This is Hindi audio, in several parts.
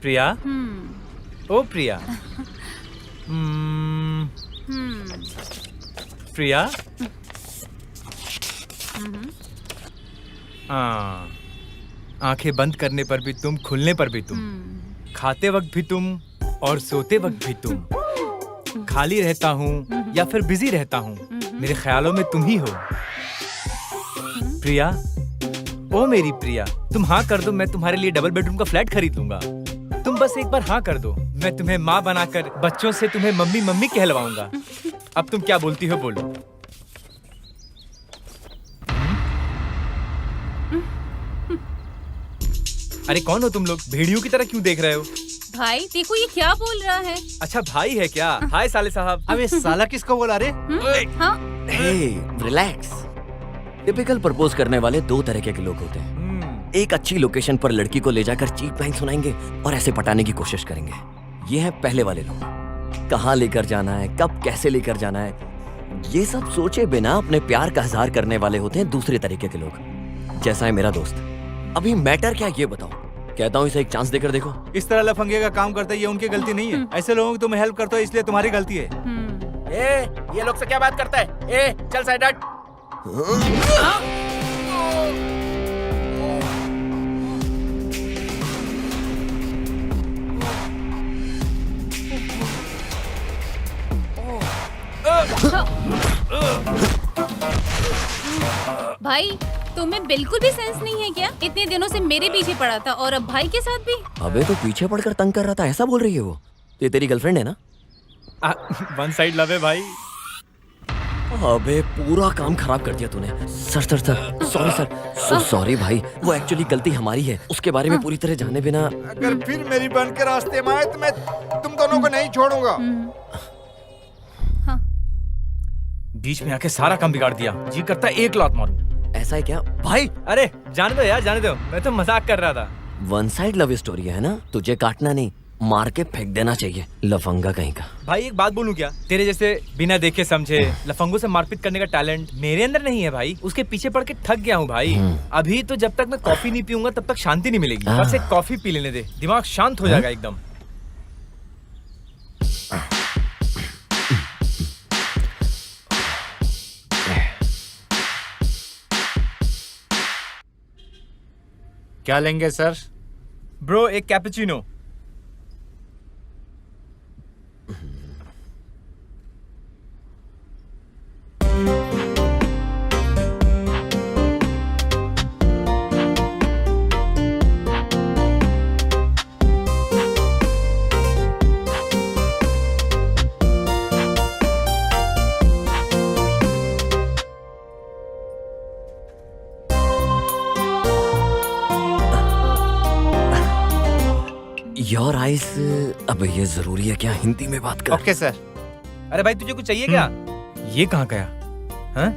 प्रिया। ओ प्रिया। प्रिया। हाँ, आंखें बंद करने पर भी तुम, खुलने पर भी तुम, खाते वक्त भी तुम और सोते वक्त भी तुम। खाली रहता हूँ या फिर बिजी रहता हूँ, मेरे ख्यालों में तुम ही हो। प्रिया, ओ मेरी प्रिया, तुम हाँ कर दो, मैं तुम्हारे लिए डबल बेडरूम का फ्लैट खरीद लूंगा। तुम बस एक बार हाँ कर दो, मैं तुम्हें माँ बनाकर बच्चों से तुम्हें मम्मी मम्मी कहलवाऊंगा। अब तुम क्या बोलती हो, बोलो। अरे कौन हो तुम लोग? भेड़ियों की तरह क्यों देख रहे हो? भाई देखो ये क्या बोल रहा है। अच्छा भाई है क्या? हाय साले साहब। अबे साला किसको बोला रे? हाँ? रिलैक्स। टिपिकल प्रपोज करने वाले दो तरह के लोग होते हैं। एक अच्छी लोकेशन पर लड़की को ले जाकर चीप लाइन सुनाएंगे और ऐसे पटाने की कोशिश करेंगे। ये है पहले वाले लोग। कहाँ लेकर जाना है, कब कैसे लेकर जाना है, ये सब सोचे बिना अपने प्यार का इजहार करने वाले होते हैं दूसरे तरीके के लोग, जैसा है मेरा दोस्त। अभी मैटर क्या ये बताओ। कहता हूँ इसे एक चांस देकर देखो। इस तरह लफंगे का काम करते ये उनकी गलती नहीं है। ऐसे लोगों की तुम हेल्प करते हो इसलिए तुम्हारी गलती है। ये लोग से क्या बात करता है? चल साइड हट। भाई तुम्हें बिल्कुल भी सेंस नहीं है क्या? इतने दिनों से मेरे पीछे पड़ा था और अब भाई के साथ भी। अबे तो पीछे पड़कर तंग कर रहा था, ऐसा बोल रही है वो? ये तेरी गर्लफ्रेंड है ना? वन साइड लव है भाई। अबे पूरा काम खराब कर दिया तूने। सर सॉरी सर, सॉरी भाई। वो एक्चुअली गलती हमारी है, उसके बारे में पूरी तरह जाने बिना। अगर फिर मेरी बहन के रास्ते में आए तो मैं तुम दोनों को नहीं छोड़ूंगा। बीच में आके सारा काम बिगाड़ दिया। जी करता है एक लात मारूं। ऐसा है क्या भाई? अरे जाने दो यार, जाने दो, मैं तो मजाक कर रहा था। वन साइड लव स्टोरी है ना, तुझे काटना नहीं, मार के फेंक देना चाहिए, लफंगा कहीं का। भाई एक बात बोलूं क्या? तेरे जैसे बिना देखे समझे लफंगों से मारपीट करने का टैलेंट मेरे अंदर नहीं है भाई। उसके पीछे पड़ के थक गया हूँ भाई। अभी तो जब तक मैं कॉफी नहीं पीऊंगा तब तक शांति नहीं मिलेगी। बस एक कॉफी पी लेने दे, दिमाग शांत हो जाएगा एकदम। क्या लेंगे सर? ब्रो एक कैपुचिनो। Your eyes. अब ये जरूरी है क्या हिंदी में बात कर? Okay sir. अरे भाई तुझे कुछ चाहिए क्या? ये कहाँ गया? हाँ?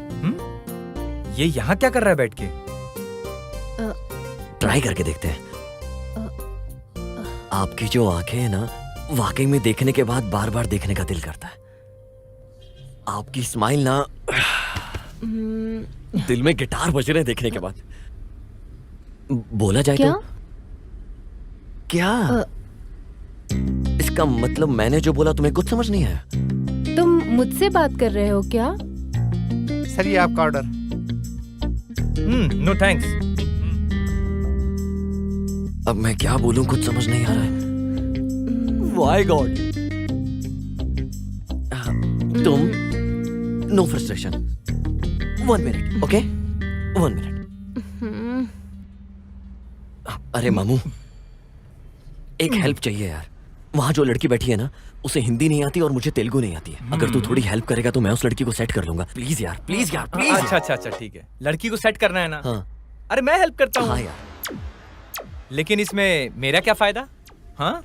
ये यहाँ क्या कर रहा है बैठ के? ट्राई करके देखते हैं। आपकी जो आंखें हैं ना, वाकई में देखने के बाद बार बार देखने का दिल करता है। आपकी स्माइल ना, दिल में गिटार बज रहे हैं देखने के बाद। बोला जाए क्या? तो क्या? इसका मतलब मैंने जो बोला तुम्हें कुछ समझ नहीं आया? तुम मुझसे बात कर रहे हो क्या? सर ये आपका ऑर्डर। No thanks. अब मैं क्या बोलूं, कुछ समझ नहीं आ रहा है। Why God? तुम no frustration. 1 minute, okay? 1 minute. अरे मामू, एक हेल्प चाहिए यार। वहाँ जो लड़की बैठी है ना, उसे हिंदी नहीं आती और मुझे तेलुगु नहीं आती है। अगर तू थोड़ी हेल्प करेगा तो मैं उस लड़की को सेट कर लूंगा। प्लीज यार, प्लीज यार, प्लीज। अच्छा ठीक है। लड़की को सेट करना है ना? हाँ। अरे मैं हेल्प करता हूँ। हाँ यार। लेकिन इसमें मेरा क्या फायदा? हाँ?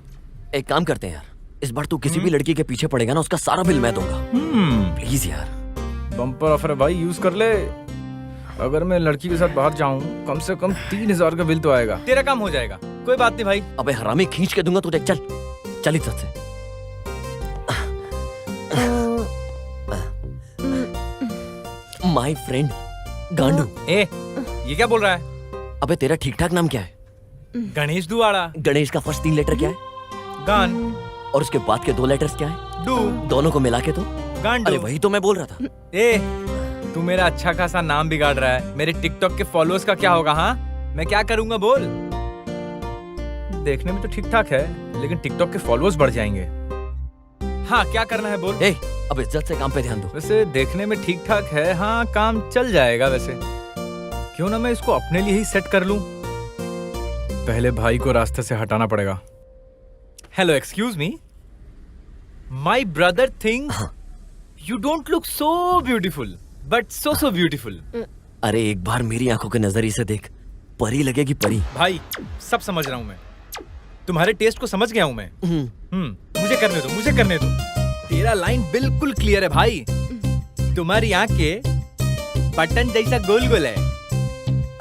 एक काम करते हैं यार, इस बार तू किसी भी लड़की के पीछे पड़ेगा ना, उसका सारा बिल मैं दूंगा। प्लीज यार। बम्पर ऑफर है भाई, यूज कर ले। अगर मैं लड़की के साथ बाहर जाऊं कम से कम 3000 का बिल तो आएगा। तेरा काम हो जाएगा। कोई बात नहीं भाई। अबे हरामी, खींच के दूंगा तुझे। चल इज्जत से। माय फ्रेंड गांडू। ये क्या बोल रहा है? अबे तेरा ठीक ठाक नाम क्या है? गणेश दुआड़ा। गणेश का फर्स्ट 3 लेटर क्या है? गान। और उसके बाद के 2 लेटर्स क्या है? डू। दोनों को मिला के तो गांडू। अरे वही तो मैं बोल रहा था। ए, तू मेरा अच्छा खासा नाम बिगाड़ रहा है। मेरे टिकटॉक के फॉलोअर्स का क्या होगा? हाँ, मैं क्या करूंगा बोल? देखने में तो ठीक ठाक है, लेकिन टिकटॉक के फॉलोअर्स बढ़ जाएंगे। हाँ, क्या करना है बोल? ए, अब इज्जत से काम पे ध्यान दो। वैसे देखने में ठीक ठाक है, हाँ काम चल जाएगा। वैसे क्यों ना मैं इसको अपने लिए ही सेट कर लूं? पहले भाई को रास्ते से हटाना पड़ेगा। Hello, excuse me, my brother think you don't look so beautiful, but so beautiful. अरे एक बार मेरी आंखों के नजरिए से देख, परी लगेगी परी। भाई सब समझ रहा हूं मैं, तुम्हारे टेस्ट को समझ गया हूं मैं। मुझे करने दो, मुझे करने दो। तेरा लाइन बिल्कुल क्लियर है भाई। तुम्हारी आंखें बटन जैसा गोल गोल है।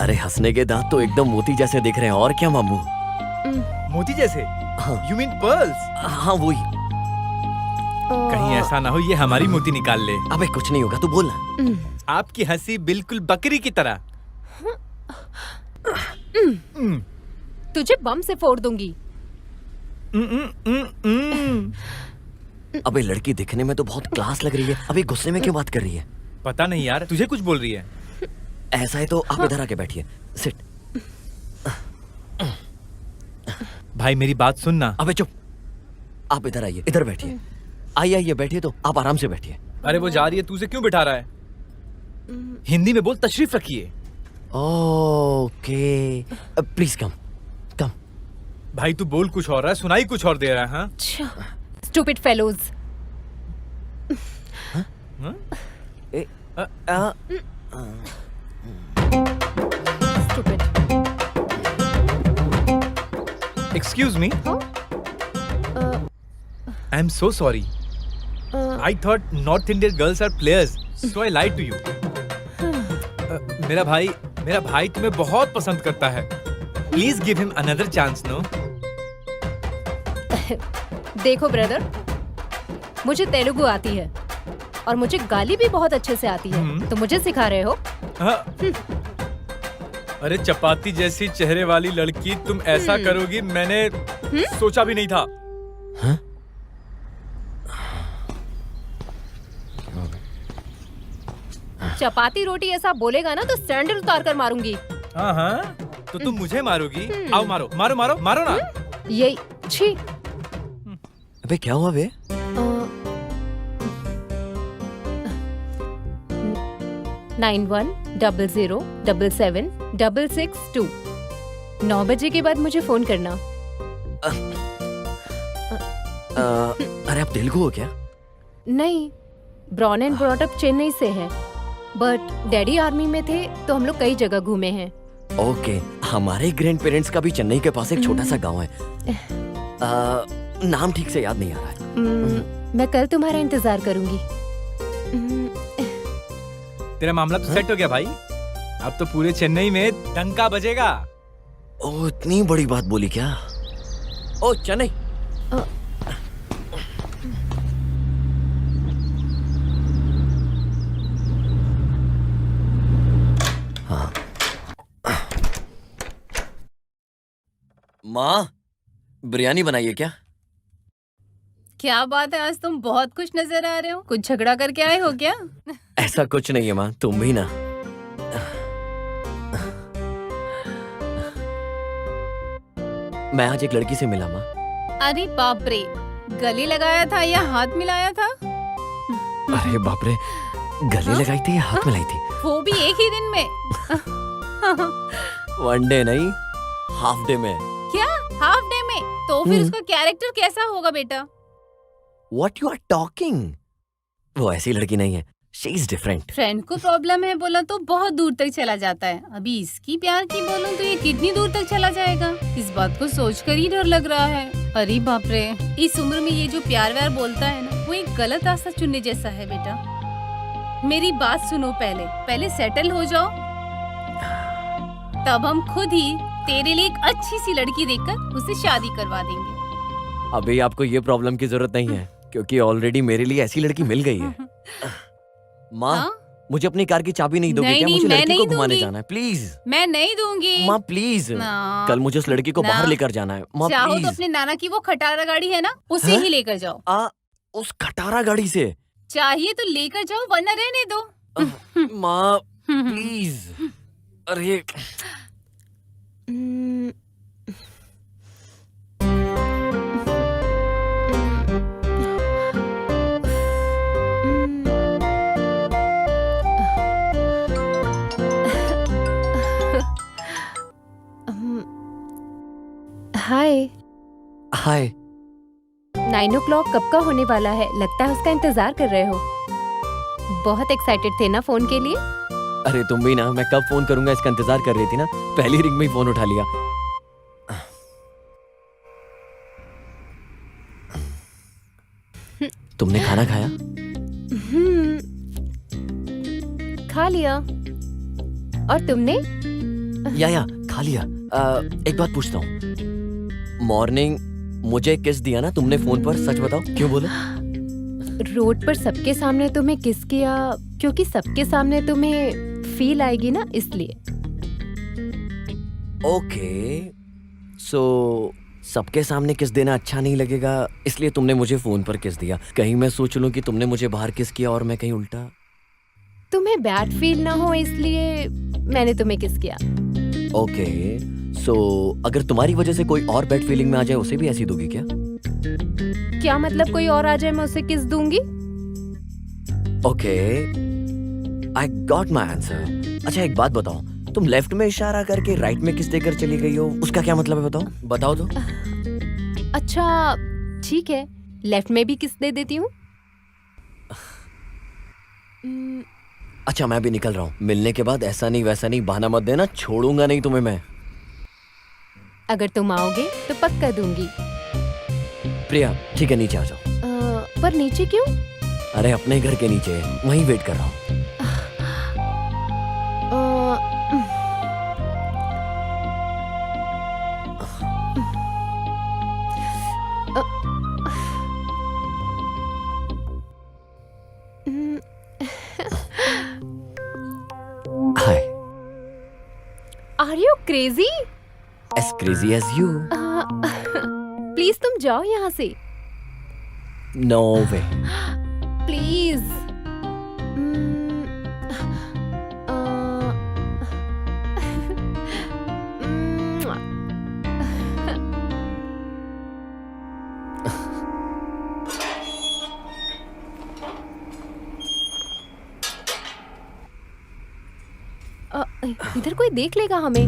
अरे हंसने के दांत तो एकदम मोती जैसे दिख रहे हैं। और क्या मामू? मोती जैसे? हाँ। You mean pearls? हाँ वही। कहीं ऐसा ना हो ये हमारी मोती निकाल ले। अबे कुछ नहीं होगा, तू बोल ना। आपकी हंसी बिल्कुल बकरी की तरह। तुझे बम से फोड़ दूंगी। अबे लड़की दिखने में तो बहुत क्लास लग रही है, अबे गुस्से में क्यों बात कर रही है? पता नहीं यार, तुझे कुछ बोल रही है। ऐसा है तो आप इधर आके बैठिए, सिट। भाई मेरी बात सुनना। अबे चुप, आप इधर आइए, इधर बैठिए। आइए आइए बैठिए, तो आप आराम से बैठिए। अरे वो जा रही है, तू उसे क्यों बिठा रहा है? हिंदी में बोल, तशरीफ रखिए। ओके, प्लीज कम कम। भाई तू बोल कुछ और रहा है, सुनाई कुछ और दे रहा है। हाँ? Stupid fellows. Stupid. Excuse me, I am so sorry. I thought north Indian girls are players, so I lied to you. मेरा भाई तुम्हें बहुत पसंद करता है। Please give him another chance. No? देखो ब्रदर, मुझे तेलुगु आती है और मुझे गाली भी बहुत अच्छे से आती है, तो मुझे सिखा रहे हो? हाँ। अरे चपाती जैसी चेहरे वाली लड़की, तुम ऐसा करोगी मैंने सोचा भी नहीं था। हाँ? चपाती रोटी ऐसा बोलेगा ना तो सैंडल उतार कर मारूंगी। हाँ हाँ, तो तुम मुझे मारोगी? आओ मारो मारो मारो मारो ना। यही छी। अबे क्या हुआ बे? 9100777662। 9 बजे के बाद मुझे फोन करना। अरे आप तेलुगु हो क्या? नहीं, born and brought up Chennai से है, बट डैडी आर्मी में थे तो हम लोग कई जगह घूमे हैं। ओके, हमारे ग्रैंड पेरेंट्स का भी चेन्नई के पास एक छोटा सा गांव है। नाम ठीक से याद नहीं आ रहा है। मैं कल तुम्हारा इंतजार करूंगी। तेरा मामला तो सेट हो गया भाई, अब तो पूरे चेन्नई में डंका बजेगा। ओ इतनी बड़ी बात बोली क्या? ओ चेन्नई। हाँ। माँ, बिरयानी बनाइए क्या? क्या बात है, आज तुम बहुत खुश नजर आ रहे हो। कुछ झगड़ा करके आए हो क्या? ऐसा कुछ नहीं है माँ, तुम भी ना। मैं आज एक लड़की से मिला माँ। अरे बाप रे, गले लगाया था या हाथ मिलाया था? अरे बाप रे, गले लगाई थी या हाथ मिलाई थी? वो भी एक ही दिन में? वन डे नहीं, हाफ डे में। क्या हाफ डे में? तो फिर उसका कैरेक्टर कैसा होगा बेटा? What you are talking? वो ऐसी लड़की नहीं है, she is different. फ्रेंड को प्रॉब्लम है बोला तो बहुत दूर तक चला जाता है, अभी इसकी प्यार की बोलूं तो ये कितनी दूर तक चला जाएगा? इस बात को सोचकर ही डर लग रहा है। अरे बाप रे, इस उम्र में ये जो प्यार व्यार बोलता है ना, वो एक गलत रास्ता चुनने जैसा है बेटा। मेरी बात सुनो, पहले सेटल हो जाओ, तब हम खुद ही तेरे लिए एक अच्छी सी लड़की देखकर उसे शादी करवा देंगे। अभी आपको ये प्रॉब्लम की जरूरत नहीं है, क्योंकि ऑलरेडी मेरे लिए ऐसी लड़की मिल गई है। माँ, हाँ? मुझे अपनी कार की चाबी नहीं दोगे नहीं, क्या? नहीं, मुझे मैं लड़की को नहीं घुमाने दूंगी। जाना है, प्लीज मैं नहीं दूंगी। माँ प्लीज। ना। कल मुझे उस लड़की को ना। बाहर लेकर जाना है माँ चाहो तो प्लीज। अपने नाना की वो खटारा गाड़ी है ना, उसे हाँ? ही लेकर जाओ। उस खटारा गाड़ी से चाहिए तो लेकर जाओ, वरना रहने दो। माँ प्लीज। अरे हाय। हाय। 9 o'clock कब का होने वाला है? लगता है उसका इंतजार कर रहे हो। बहुत एक्साइटेड थे ना फोन के लिए? अरे तुम भी ना, मैं कब फोन करूंगा इसका इंतजार कर रही थी ना, पहली रिंग में ही फोन उठा लिया। तुमने खाना खाया? खा लिया। और तुमने? या खा लिया। एक बात पूछता हूँ, मॉर्निंग मुझे किस दिया ना तुमने फोन पर, सच बताओ क्यों बोले? रोड पर सबके सामने तुम्हें किस किया? क्योंकि सबके सामने तुम्हें फील आएगी ना, इसलिए। ओके, सो सबके सामने किस देना अच्छा नहीं लगेगा, इसलिए तुमने मुझे फोन पर किस दिया। कहीं मैं सोच लूं कि तुमने मुझे बाहर किस किया और मैं कहीं उल्टा। तुम्हें बैड फील ना हो इसलिए मैंने तुम्हें किस किया। ओके, सो अगर तुम्हारी वजह से कोई और बैड फीलिंग में आ जाए, उसे भी ऐसी दोगी क्या? क्या मतलब कोई और आ जाए मैं उसे किस दूंगी? Okay, I got my answer. अच्छा एक बात बताओ, तुम लेफ्ट में इशारा करके राइट में किस देकर चली गई हो, उसका क्या मतलब है? बताओ तो। अच्छा ठीक है, लेफ्ट में भी किस दे देती हूँ। अच्छा मैं भी निकल रहा हूँ, मिलने के बाद ऐसा नहीं वैसा नहीं बहाना मत देना, छोड़ूंगा नहीं तुम्हें मैं। अगर तुम आओगे तो पक्का दूंगी। प्रिया ठीक है, नीचे आ जाओ। पर नीचे क्यों? अरे अपने घर के नीचे, वहीं वेट कर रहा हूँ। Hi. Are you crazy? As crazy as you. Please तुम जाओ यहाँ से। No way. प्लीज। इधर कोई देख लेगा हमें।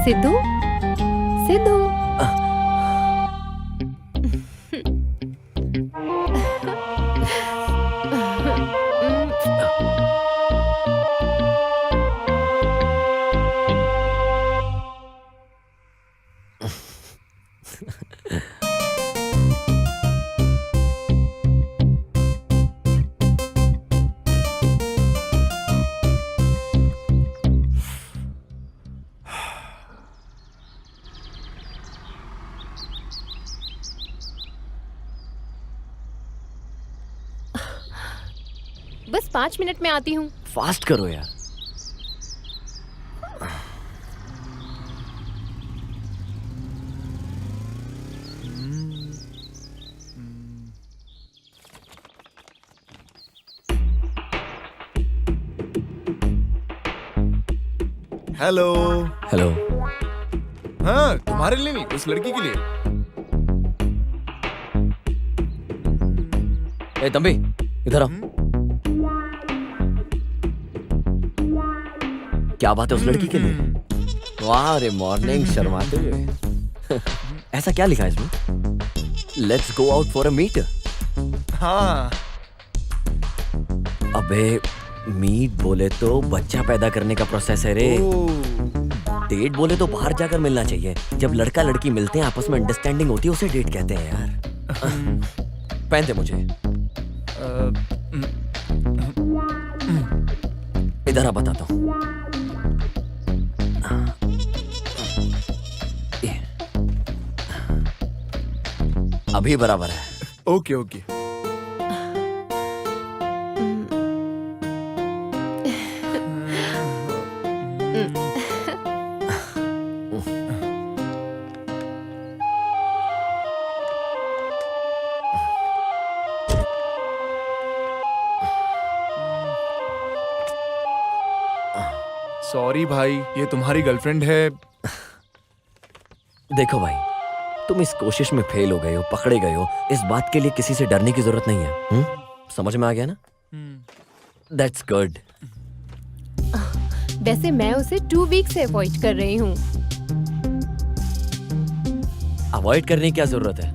सिद्धू, सिद्धू। बस 5 मिनट में आती हूँ। फास्ट करो यार। हेलो। हेलो। हाँ तुम्हारे लिए नहीं, उस लड़की के लिए। ए तंबी इधर आओ। क्या बात है उस लड़की के लिए? वाह रे मॉर्निंग, शर्माते हुए। ऐसा क्या लिखा है इसमें? Let's go out for a meet. हाँ अबे मीट बोले तो बच्चा पैदा करने का प्रोसेस है रे। डेट बोले तो बाहर जाकर मिलना चाहिए। जब लड़का लड़की मिलते हैं आपस में अंडरस्टैंडिंग होती है उसे डेट कहते हैं यार। पहनते मुझे इधर आ बताता हूँ। ये। अभी बराबर है। Okay okay. सॉरी भाई, ये तुम्हारी गर्लफ्रेंड है। देखो भाई, तुम इस कोशिश में फेल हो गए हो, पकड़े गए हो, इस बात के लिए किसी से डरने की जरूरत नहीं है। समझ में आ गया ना? That's good. वैसे मैं उसे 2 वीक से अवॉइड कर रही हूँ। अवॉइड करने की क्या जरूरत है?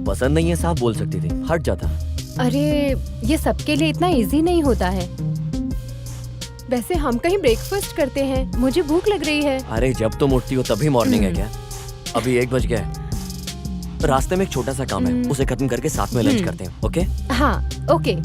पसंद नहीं है साफ बोल सकती थी, हट जाता। अरे ये सबके लिए इतना इजी नहीं होता है। वैसे हम कहीं ब्रेकफास्ट करते हैं, मुझे भूख लग रही है। अरे जब तुम उठती हो तभी मॉर्निंग है क्या? अभी 1 बज गया है। रास्ते में एक छोटा सा काम है, उसे खत्म करके साथ में लंच करते हैं। ओके? हाँ ओके।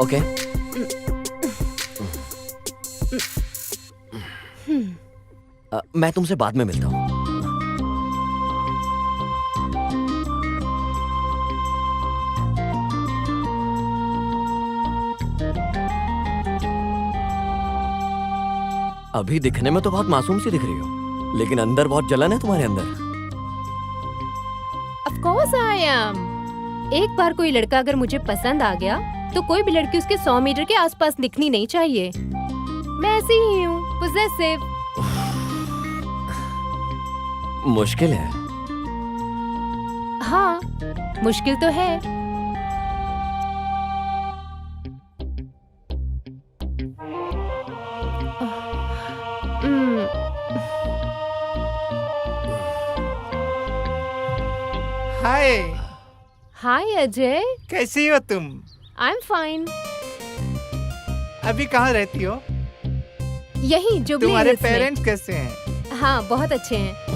ओके। मैं तुमसे बाद में मिलता हूँ। अभी दिखने में तो बहुत मासूम सी दिख रही हो, लेकिन अंदर बहुत जलन है तुम्हारे अंदर। Of course I am। एक बार कोई लड़का अगर मुझे पसंद आ गया तो कोई भी लड़की उसके 100 मीटर के आसपास दिखनी नहीं चाहिए। मैं ऐसी ही हूँ, पोजेसिव। मुश्किल है। हाँ मुश्किल तो है। हाय, हाय अजय, कैसी हो तुम? I am fine. अभी कहाँ रहती हो? यही जुबली तुम्हारे हिल्स में। पेरेंट्स कैसे हैं? हाँ बहुत अच्छे हैं।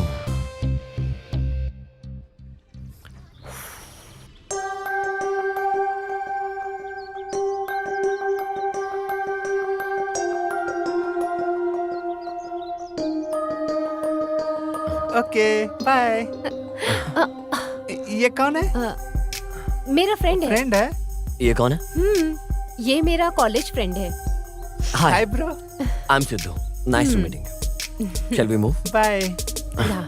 Okay bye. ये कौन है? मेरा फ्रेंड है। फ्रेंड है? ये कौन है? ये मेरा कॉलेज फ्रेंड है। Hi bro. I am Siddhu. Nice to meeting. Shall we move? Bye. Yeah.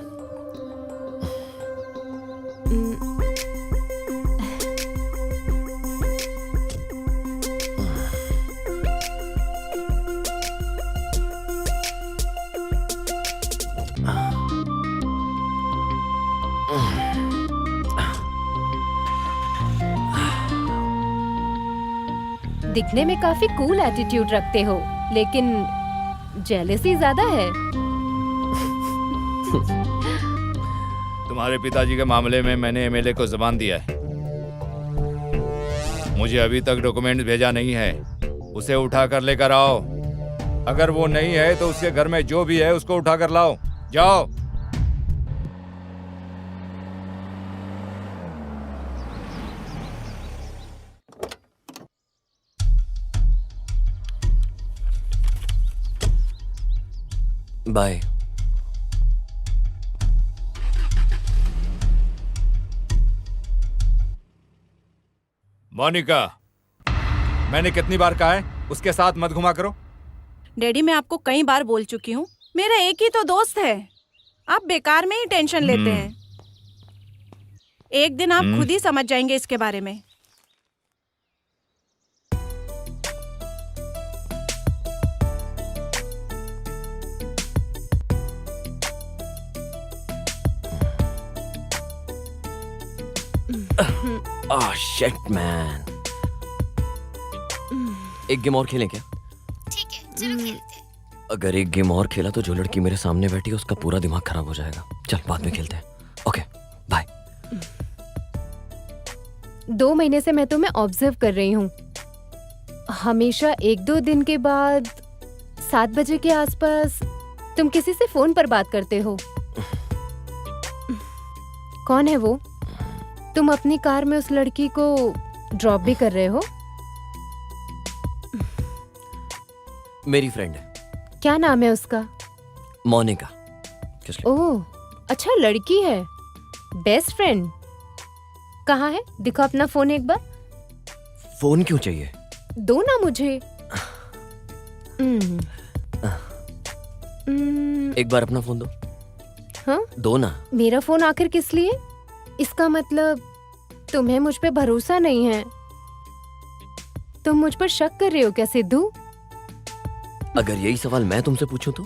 दिखने में काफी कूल एटीट्यूड रखते हो, लेकिन जेलसी ज्यादा है। तुम्हारे पिताजी के मामले में मैंने एमएलए को जबान दिया है। मुझे अभी तक डॉक्यूमेंट भेजा नहीं है, उसे उठा कर लेकर आओ। अगर वो नहीं है तो उसके घर में जो भी है उसको उठा कर लाओ। जाओ। बाय। मोनिका, मैंने कितनी बार कहा है उसके साथ मत घुमा करो। डैडी मैं आपको कई बार बोल चुकी हूँ, मेरा एक ही तो दोस्त है, आप बेकार में ही टेंशन लेते हैं। एक दिन आप खुद ही समझ जाएंगे इसके बारे में। Shit man. एक गेम और खेलें क्या? ठीक है, चलो खेलते हैं। अगर एक गेम और खेला तो जो लड़की मेरे सामने बैठी है उसका पूरा दिमाग खराब हो जाएगा। चल बाद में खेलते हैं। Okay bye. 2 महीने से मैं तुम्हें ऑब्जर्व कर रही हूँ। हमेशा 1-2 दिन के बाद 7 बजे के आसपास तुम किसी से फोन पर बात करते हो। कौन है वो? तुम अपनी कार में उस लड़की को ड्रॉप भी कर रहे हो? मेरी फ्रेंड है। क्या नाम है उसका? मोनिका। किस लिए? ओह, अच्छा लड़की है। Best friend. कहाँ है? दिखो अपना फोन एक बार। फोन क्यों चाहिए? दो ना मुझे। एक बार अपना फोन दो। हाँ? दो ना। मेरा फोन आखिर किस लिए? इसका मतलब तुम्हें मुझ पे भरोसा नहीं है। तुम मुझ पर शक कर रहे हो क्या सिद्धू? अगर यही सवाल मैं तुमसे पूछूं तो?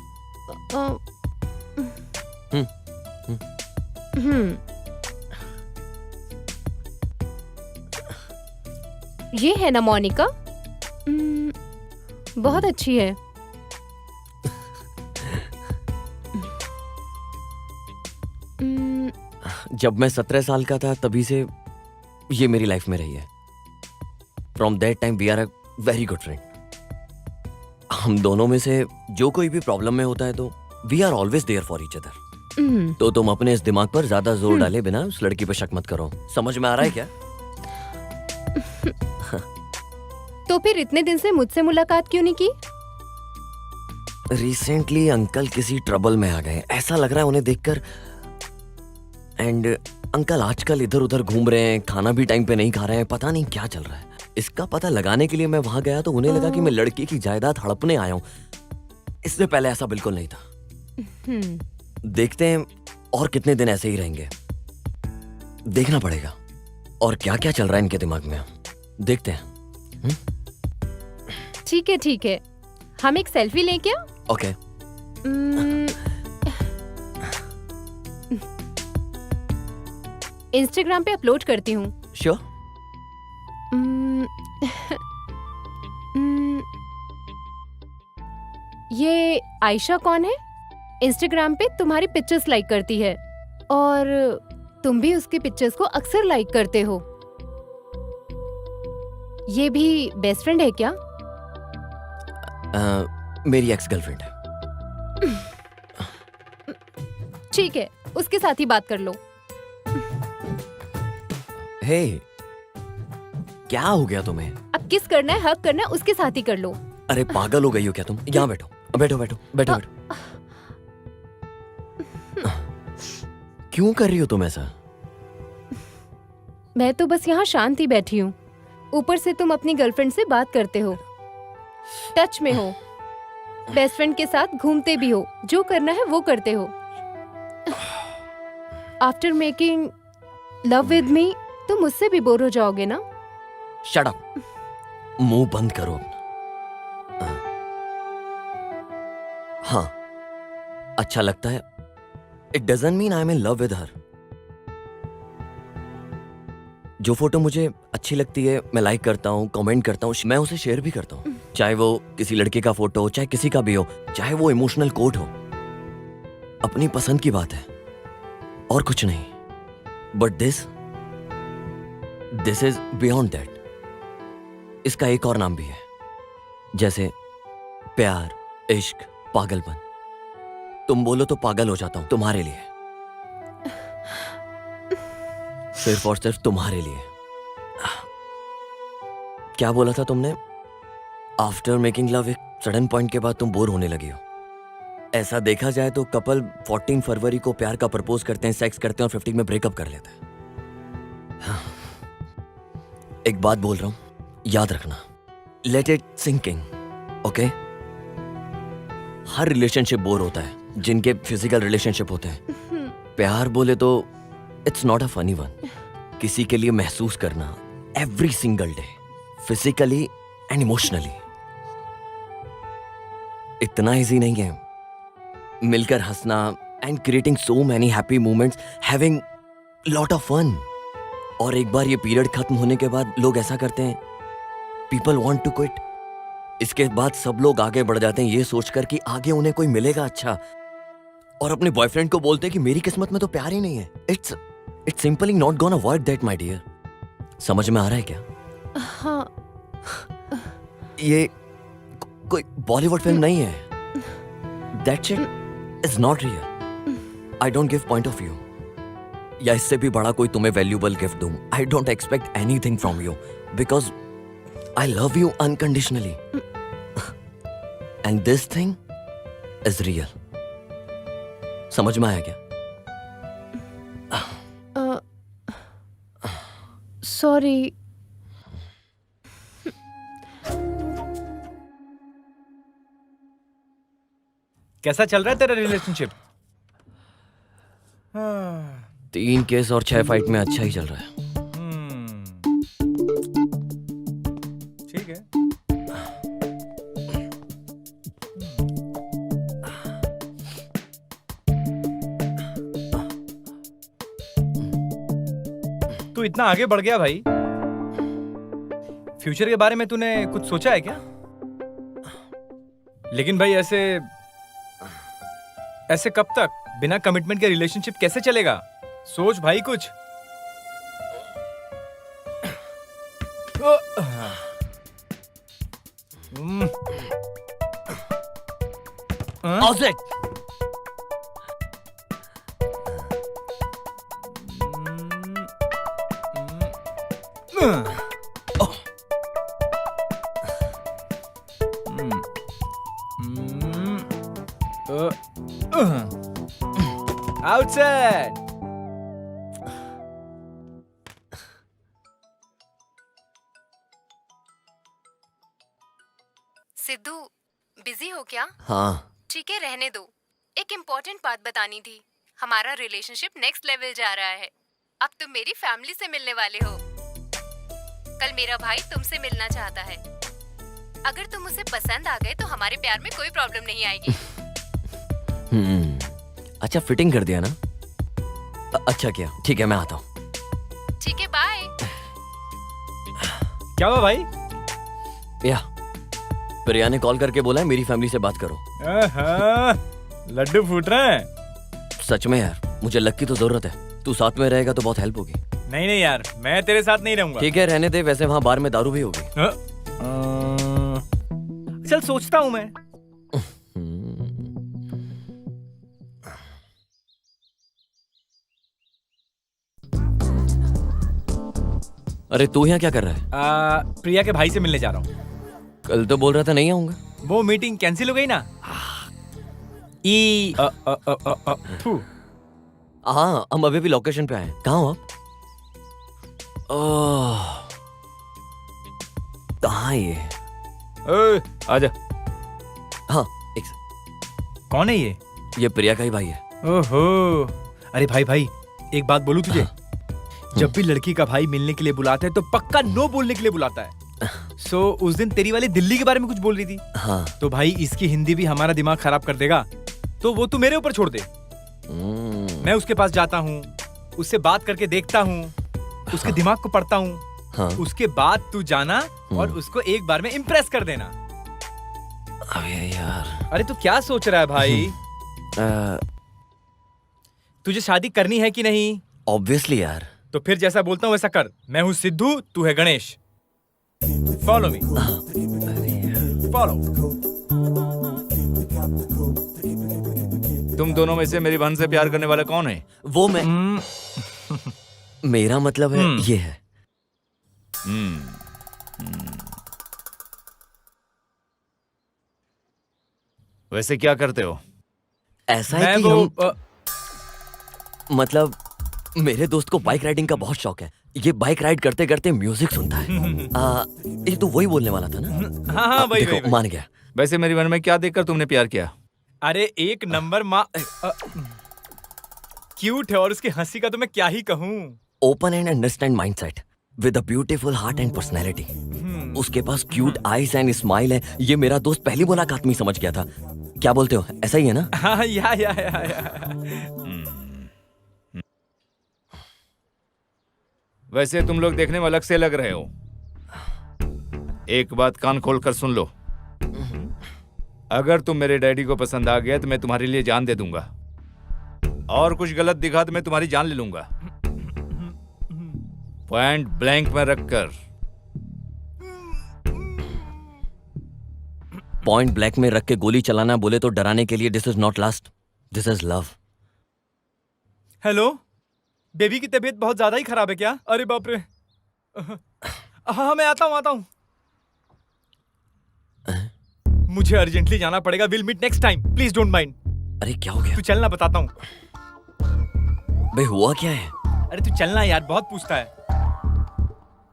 ये है ना मोनिका? बहुत अच्छी है। जब मैं 17 साल का था तभी से ये मेरी लाइफ में रही है। From that time we are a very good friend. हम दोनों में से जो कोई भी प्रॉब्लम में होता है तो we are always there for each other. तो तुम अपने इस दिमाग पर ज्यादा जोर डाले बिना उस लड़की पे शक मत करो। समझ में आ रहा है क्या? तो फिर इतने दिन से मुझसे मुलाकात क्यों नहीं की? रिसेंटली अंकल किसी ट्रबल में आ गए, ऐसा लग रहा है उन्हें देखकर। एंड अंकल आजकल इधर उधर घूम रहे हैं, खाना भी टाइम पे नहीं खा रहे हैं, पता नहीं क्या चल रहा है। इसका पता लगाने के लिए मैं वहां गया तो उन्हें लगा कि मैं लड़की की जायदाद हड़पने आया हूँ। इससे पहले ऐसा बिल्कुल नहीं था। देखते हैं और कितने दिन ऐसे ही रहेंगे, देखना पड़ेगा और क्या क्या चल रहा है इनके दिमाग में, देखते हैं। ठीक है, हम एक सेल्फी लें क्या? ओके। इंस्टाग्राम पे अपलोड करती हूँ। श्योर। ये आयशा कौन है? इंस्टाग्राम पे तुम्हारी पिक्चर्स लाइक करती है और तुम भी उसकी पिक्चर्स को अक्सर लाइक करते हो। ये भी बेस्ट फ्रेंड है क्या? मेरी एक्स गर्लफ्रेंड है। ठीक है, उसके साथ ही बात कर लो। हे, क्या हो गया तुम्हें? अब किस करना है, हक करना है, उसके साथ ही कर लो। अरे पागल हो गई हो क्या तुम? यहाँ बैठो बैठो बैठो बैठो बैठो। क्यों कर रही हो तुम ऐसा? मैं तो बस यहाँ शांति बैठी हूँ। ऊपर से तुम अपनी गर्लफ्रेंड से बात करते हो, टच में हो, बेस्ट फ्रेंड के साथ घूमते भी हो, जो करना है वो करते हो। After making love with me तुम मुझसे भी बोर हो जाओगे ना? शट अप, मुंह बंद करो अपना। हाँ, अच्छा लगता है। It doesn't mean I am in love with her. जो फोटो मुझे अच्छी लगती है मैं लाइक करता हूँ, कमेंट करता हूँ, मैं उसे शेयर भी करता हूँ। चाहे वो किसी लड़के का फोटो हो, चाहे किसी का भी हो, चाहे वो इमोशनल कोट हो, अपनी पसंद की बात है और कुछ नहीं। But this is beyond that. इसका एक और नाम भी है, जैसे प्यार, इश्क, पागलपन। तुम बोलो तो पागल हो जाता हूं तुम्हारे लिए, सिर्फ और सिर्फ तुम्हारे लिए। क्या बोला था तुमने? आफ्टर मेकिंग लव एक सडन पॉइंट के बाद तुम बोर होने लगी हो। ऐसा देखा जाए तो कपल 14 फरवरी को प्यार का प्रपोज करते हैं, सेक्स करते हैं और 15 में ब्रेकअप कर लेते हैं। एक बात बोल रहा हूं, याद रखना, let it sink in, okay? हर रिलेशनशिप बोर होता है, जिनके फिजिकल रिलेशनशिप होते हैं। प्यार बोले तो it's not a funny one, किसी के लिए महसूस करना every single day, physically and emotionally, इतना इजी नहीं है। मिलकर हंसना and creating so many happy moments, having lot of fun. और एक बार ये पीरियड खत्म होने के बाद लोग ऐसा करते हैं, पीपल वांट टू क्विट। इसके बाद सब लोग आगे बढ़ जाते हैं ये सोचकर कि आगे उन्हें कोई मिलेगा अच्छा, और अपने बॉयफ्रेंड को बोलते हैं कि मेरी किस्मत में तो प्यार ही नहीं है। It's simply not gonna work that my dear. समझ में आ रहा है क्या? हाँ। ये कोई बॉलीवुड फिल्म नहीं है। That shit is not real. I don't give point of view, या इससे भी बड़ा कोई तुम्हें वैल्यूबल गिफ्ट दूं। I don't expect anything from you because I love you unconditionally, and this thing is real. समझ में आया क्या? सॉरी। कैसा चल रहा है तेरा रिलेशनशिप? 3 केस और 6 फाइट में अच्छा ही चल रहा है। ठीक है। तू इतना आगे बढ़ गया भाई, फ्यूचर के बारे में तूने कुछ सोचा है क्या? लेकिन भाई ऐसे कब तक बिना कमिटमेंट के रिलेशनशिप कैसे चलेगा? सोच भाई कुछ। Object Outside. सिद्धू, बिजी हो क्या? हाँ, ठीक है, रहने दो। एक इम्पोर्टेंट बात बतानी थी। हमारा रिलेशनशिप नेक्स्ट लेवल जा रहा है। अब तुम मेरी फैमिली से मिलने वाले हो। कल मेरा भाई तुमसे मिलना चाहता है। अगर तुम उसे पसंद आ गए तो हमारे प्यार में कोई प्रॉब्लम नहीं आएगी। अच्छा फिटिंग कर दिया ना? अच्छा किया, ठीक है मैं आता हूँ। ठीक है, बाय। क्या हुआ भाई? या प्रिया ने कॉल करके बोला है मेरी फैमिली से बात करो। लड्डू फूट रहे हैं। सच में यार, मुझे लक की तो जरूरत है। तू साथ में रहेगा तो बहुत हेल्प होगी। नहीं यार, मैं तेरे साथ नहीं रहूंगा। ठीक है रहने दे, वैसे वहाँ बार में दारू भी होगी। चल सोचता हूँ मैं। अरे तू यहाँ क्या कर रहा है? प्रिया के भाई से मिलने जा रहा हूँ। कल तो बोल रहा था नहीं आऊंगा। वो मीटिंग कैंसिल हो गई ना। थू। हाँ, हम अभी भी लोकेशन पे आए। कहाँ हो आप? कहाँ ये? आजा। हाँ एक सेकंड। कौन है ये? ये प्रिया का ही भाई है। ओहो, अरे भाई एक बात बोलूं तुझे? जब भी लड़की का भाई मिलने के लिए बुलाता है तो पक्का नो बोलने के लिए बुलाता है। उस दिन तेरी वाली दिल्ली के बारे में कुछ बोल रही थी। हाँ। तो भाई इसकी हिंदी भी हमारा दिमाग खराब कर देगा, तो वो तू मेरे ऊपर छोड़ दे। मैं उसके पास जाता हूँ, उससे बात करके देखता हूँ, उसके दिमाग को पढ़ता हूँ। हाँ। उसके बाद तू जाना और उसको एक बार में इम्प्रेस कर देना। अबे यार। अरे तू क्या सोच रहा है भाई? तुझे शादी करनी है कि नहीं? ऑब्वियसली यार। तो फिर जैसा बोलता हूँ वैसा कर। मैं हूँ सिद्धू, तू है गणेश। Follow me. फॉलो। तुम दोनों में से मेरी बहन से प्यार करने वाला कौन है? वो मैं मेरा मतलब है ये है। वैसे क्या करते हो? ऐसा है कि हम मतलब मेरे दोस्त को बाइक राइडिंग का बहुत शौक है। ये बाइक राइड करते करते म्यूजिक सुनता है। ये तो वही बोलने वाला था ना? हाँ वही, देखो वही। मान गया। वैसे मेरी बहन में क्या देखकर तुमने प्यार किया? अरे एक नंबर माँ क्यूट है, और उसकी हंसी का तो मैं क्या ही कहूँ। Open and understand mindset with a beautiful heart and personality. उसके पास क्यूट आईज एंड स्माइल है। ये मेरा दोस्त पहली मुलाकात में ही समझ गया था। क्या बोलते हो, ऐसा ही है ना? हाँ, या। वैसे तुम लोग देखने में अलग से लग रहे हो। एक बात कान खोल कर सुन लो। अगर तुम मेरे डैडी को पसंद आ गया तो मैं तुम्हारे लिए जान दे दूंगा, और कुछ गलत दिखा तो मैं तुम्हारी जान ले लूंगा, पॉइंट ब्लैंक में रखकर। पॉइंट ब्लैक में रख के गोली चलाना बोले तो डराने के लिए, this is not last, this is love. Hello, baby की तबीयत बहुत ज्यादा ही खराब है क्या? अरे बाप रे। हाँ, मैं आता हूँ। मुझे अर्जेंटली जाना पड़ेगा। Will meet next time, please don't mind. अरे क्या हो गया? तू चलना, बताता हूँ। बे हुआ क्या है? अरे तू चलना यार, बहुत पूछता है।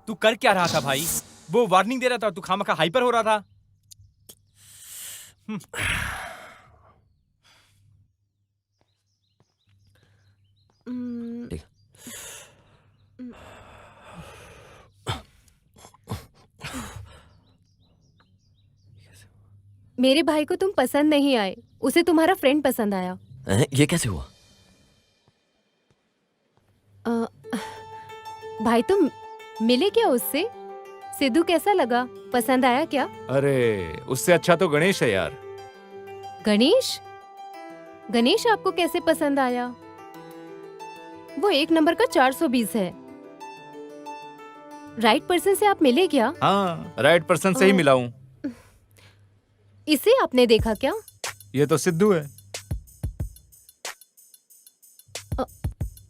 तू कर क्या रहा था भाई? वो वार्निंग दे रहा था, तू खामखा हाइपर हो रहा था। ठीक। मेरे भाई को तुम पसंद नहीं आए, उसे तुम्हारा फ्रेंड पसंद आया। ये कैसे हुआ? भाई तुम मिले क्या उससे? सिद्धू कैसा लगा, पसंद आया क्या? अरे उससे अच्छा तो गणेश है यार। गणेश? गणेश आपको कैसे पसंद आया? वो 1 नंबर का 420 है। राइट पर्सन से आप मिले क्या? हाँ, राइट पर्सन से ही मिला हूँ। इसे आपने देखा क्या? ये तो सिद्धू है।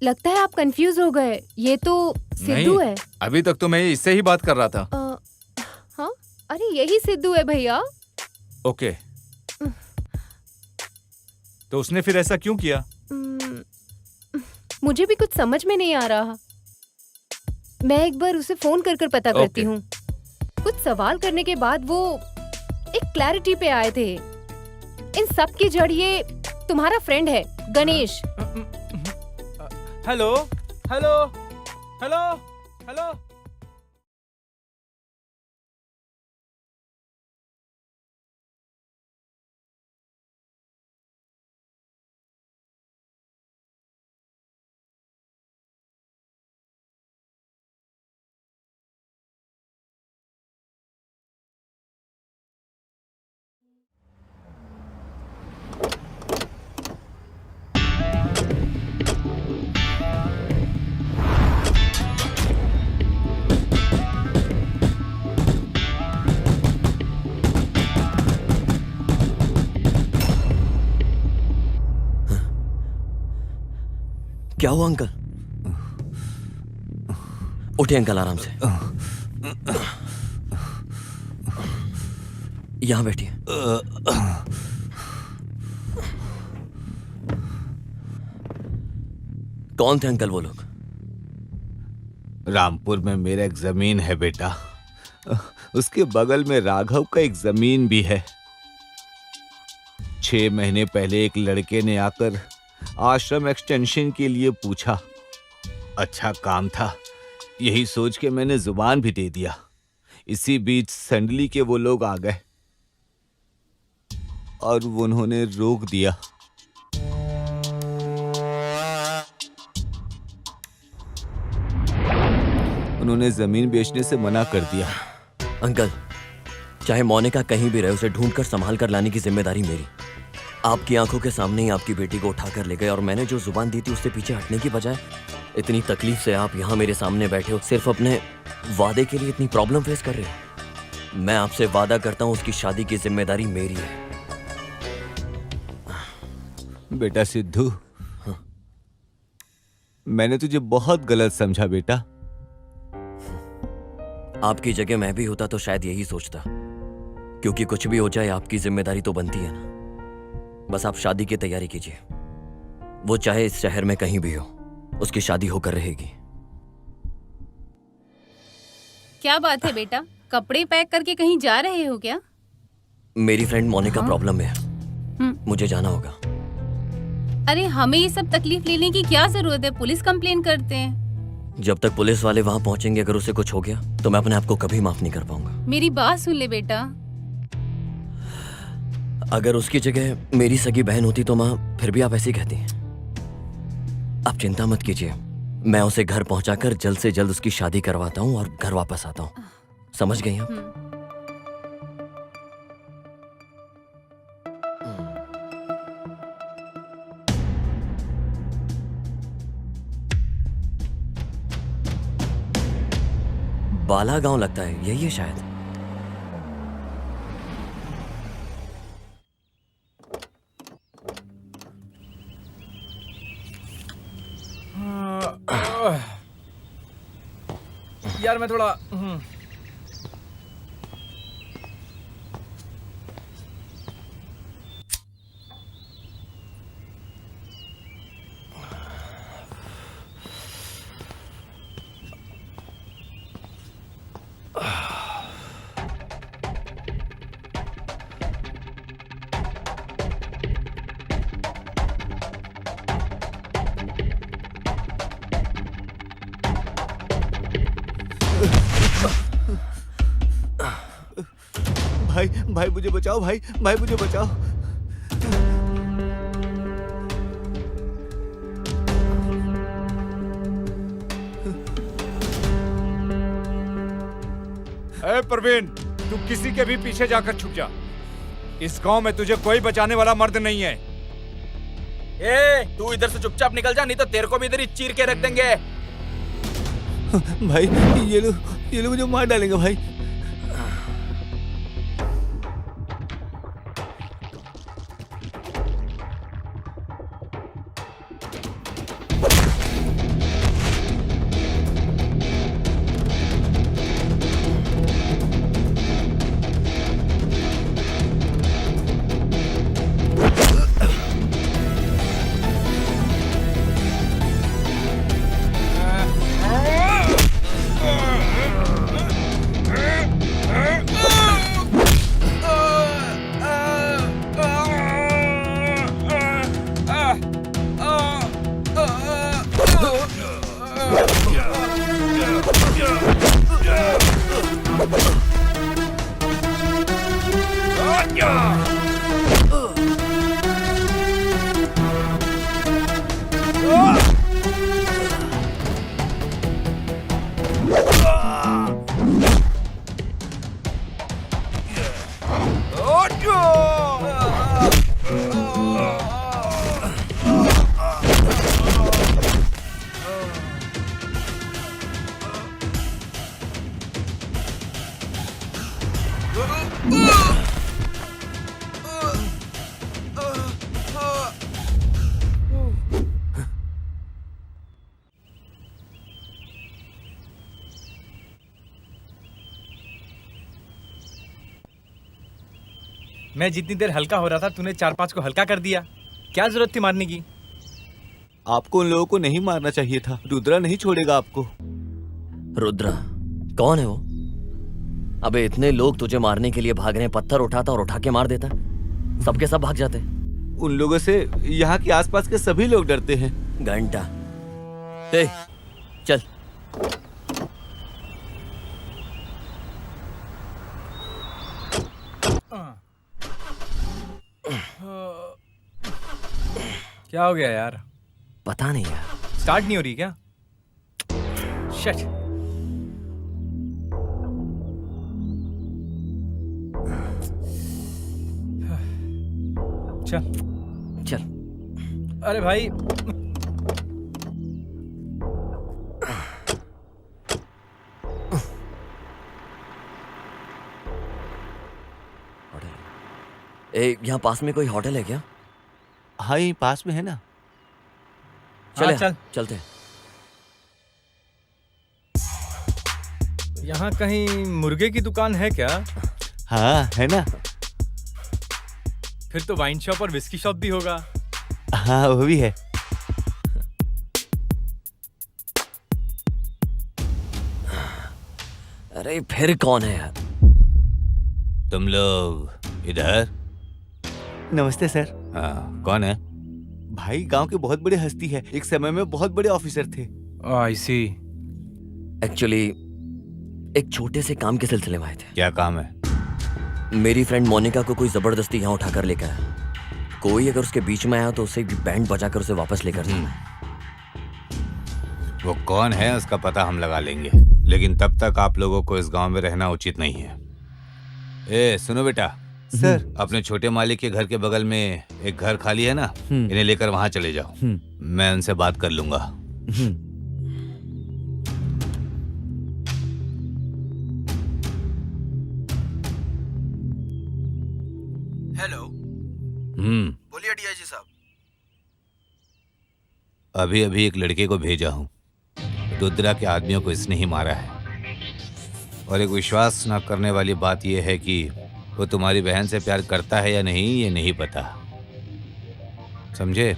लगता है आप कंफ्यूज हो गए, ये तो सिद्धू है। अभी तक तो मैं इससे ही बात कर रहा था। हाँ, अरे यही सिद्धू है भैया। ओके, तो उसने फिर ऐसा क्यों किया? मुझे भी कुछ समझ में नहीं आ रहा। मैं एक बार उसे फोन कर पता करती हूँ। कुछ सवाल करने के बाद वो एक क्लैरिटी पे आए थे। इन सब की जड़ ये तुम्हारा फ्रेंड है Ganesh. Hello hello hello hello. क्या हुआ अंकल? उठे अंकल, आराम से। यहां बैठिए। कौन थे अंकल वो लोग? रामपुर में मेरा एक जमीन है बेटा, उसके बगल में राघव का एक जमीन भी है। 6 महीने पहले एक लड़के ने आकर आश्रम एक्सटेंशन के लिए पूछा। अच्छा काम था, यही सोच के मैंने जुबान भी दे दिया। इसी बीच संडली के वो लोग आ गए और उन्होंने रोक दिया। उन्होंने जमीन बेचने से मना कर दिया। अंकल, चाहे मोनिका कहीं भी रहे, उसे ढूंढकर संभाल कर लाने की जिम्मेदारी मेरी। आपकी आंखों के सामने ही आपकी बेटी को उठाकर ले गए, और मैंने जो जुबान दी थी उससे पीछे हटने की बजाय इतनी तकलीफ से आप यहाँ मेरे सामने बैठे हो, सिर्फ अपने वादे के लिए इतनी प्रॉब्लम फेस कर रहे हो। मैं आपसे वादा करता हूँ उसकी शादी की जिम्मेदारी मेरी है। बेटा सिद्धू, मैंने तुझे बहुत गलत समझा बेटा। आपकी जगह मैं भी होता तो शायद यही सोचता, क्योंकि कुछ भी हो जाए आपकी जिम्मेदारी तो बनती है ना। बस आप शादी की तैयारी कीजिए, वो चाहे इस शहर में कहीं भी हो, उसकी शादी होकर रहेगी। क्या बात है बेटा, कपड़े पैक करके कहीं जा रहे हो क्या? मेरी फ्रेंड मोनिका प्रॉब्लम में है, मुझे जाना होगा। अरे हमें ये सब तकलीफ लेने की क्या जरूरत है, पुलिस कंप्लेन करते हैं। जब तक पुलिस वाले वहां पहुंचेंगे, अगर उसे कुछ हो गया तो मैं अपने आप को कभी माफ नहीं कर पाऊंगा। मेरी बात सुन ले बेटा। अगर उसकी जगह मेरी सगी बहन होती तो माँ फिर भी आप ऐसे ही कहती। आप चिंता मत कीजिए, मैं उसे घर पहुंचाकर जल्द से जल्द उसकी शादी करवाता हूँ और घर वापस आता हूँ। समझ गई आप? बाला गांव लगता है, यही है शायद। यार मैं थोड़ा भाई भाई मुझे बचाओ, भाई भाई मुझे बचाओ। ए प्रवीण, तू किसी के भी पीछे जाकर छुप जा। इस गांव में तुझे कोई बचाने वाला मर्द नहीं है। ए, तू इधर से चुपचाप निकल जा, नहीं तो तेरे को भी इधर ही चीर के रख देंगे। भाई ये लोग मुझे मार डालेंगे भाई। मैं जितनी देर हल्का हो रहा था तूने 4-5 को हल्का कर दिया। क्या जरूरत थी मारने की? आपको उन लोगों को नहीं मारना चाहिए था। रुद्रा नहीं छोड़ेगा आपको। रुद्रा कौन है वो? अबे इतने लोग तुझे मारने के लिए भाग रहे हैं, पत्थर उठाता और उठा के मार देता, सबके सब भाग जाते। उन लोगों से यहाँ के आसपास के सभी लोग डरते हैं। घंटा ए, चल। क्या हो गया यार? पता नहीं यार, स्टार्ट नहीं हो रही क्या? शिट। चल चल। अरे भाई ए, यहाँ पास में कोई होटल है क्या? हाँ यहीं पास में है ना। चल चल। चलते। यहाँ कहीं मुर्गे की दुकान है क्या? हाँ है ना। फिर तो वाइन शॉप और विस्की शॉप भी होगा। हाँ वो भी है। अरे फिर कौन है यार? तुम लोग इधर? नमस्ते सर। हाँ कौन है? भाई गांव के बहुत बड़े हस्ती है, एक समय में बहुत बड़े ऑफिसर थे। आई सी। एक्चुअली एक छोटे से काम के सिलसिले में आए थे। क्या काम है? मेरी फ्रेंड मोनिका को कोई जबरदस्ती यहाँ उठाकर लेकर आया। कोई अगर उसके बीच में आया तो उसे बैंड बजाकर उसे वापस लेकर जाना है। वो कौन है उसका पता हम लगा लेंगे, लेकिन तब तक आप लोगों को इस गांव में रहना उचित नहीं है। ए सुनो बेटा, सर अपने छोटे मालिक के घर के बगल में एक घर खाली है ना, इन्हें लेकर वहां चले जाओ। मैं उनसे बात कर लूंगा। हेलो, बोलिए डीआईजी साहब। अभी अभी एक लड़के को भेजा हूँ। रुद्रा के आदमियों को इसने ही मारा है। और एक विश्वास न करने वाली बात यह है कि वो तुम्हारी बहन से प्यार करता है या नहीं ये नहीं पता, समझे?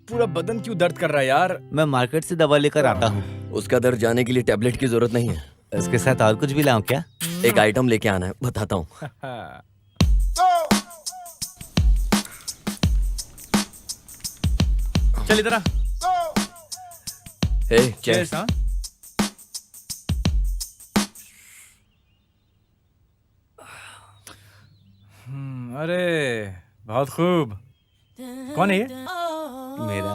पूरा बदन क्यों दर्द कर रहा है यार? मैं मार्केट से दवा लेकर आता हूँ। उसका दर्द जाने के लिए टैबलेट की जरूरत नहीं है। इसके साथ और कुछ भी लाऊं क्या? एक आइटम लेके आना है, बताता हूँ। चल इधर आ। हे चेस। Cheers, हाँ? अरे बहुत खूब। कौन है ये? मेरा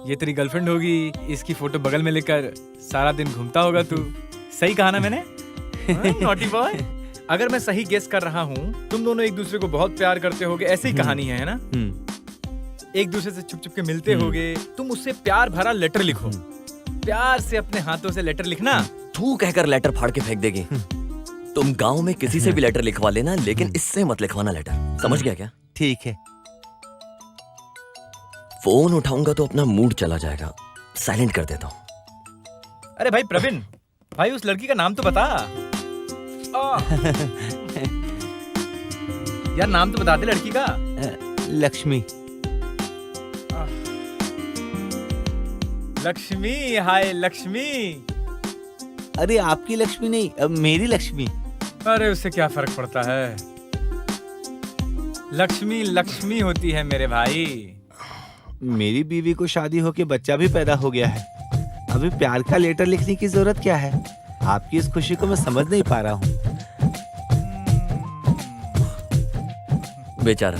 ये तेरी गर्लफ्रेंड होगी। इसकी फोटो बगल में लेकर सारा दिन घूमता होगा तू। सही कहा ना मैंने? Naughty boy. अगर मैं सही गेस कर रहा हूँ, तुम दोनों एक दूसरे को बहुत प्यार करते होगे, ऐसी ही कहानी है ना? एक दूसरे से छुप छुप के मिलते होगे। तुम उससे प्यार भरा लेटर लिखो। प्यार से अपने हाथों से लेटर लिखना। थू कहकर लेटर फाड़ के फेंक देगी। तुम गांव में किसी से भी लेटर लिखवा लेना, लेकिन इससे मत लिखवाना लेटर। समझ गया क्या? ठीक है। फोन उठाऊंगा तो अपना मूड चला जाएगा। साइलेंट कर देता हूँ। अरे भाई प्रवीण, भाई उस लड़की का नाम तो बता। यार नाम तो बता दे लड़की का। लक्ष्मी। लक्ष्मी, हाय लक्ष्मी। अरे आपकी लक्ष्मी नहीं, अब मेरी लक्ष्मी। अरे उससे क्या फर्क पड़ता है? लक्ष्मी लक्ष्मी होती है मेरे भाई। मेरी बीवी को शादी होके बच्चा भी पैदा हो गया है। अभी प्यार का लेटर लिखने की जरूरत क्या है? आपकी इस खुशी को मैं समझ नहीं पा रहा हूँ। बेचारा,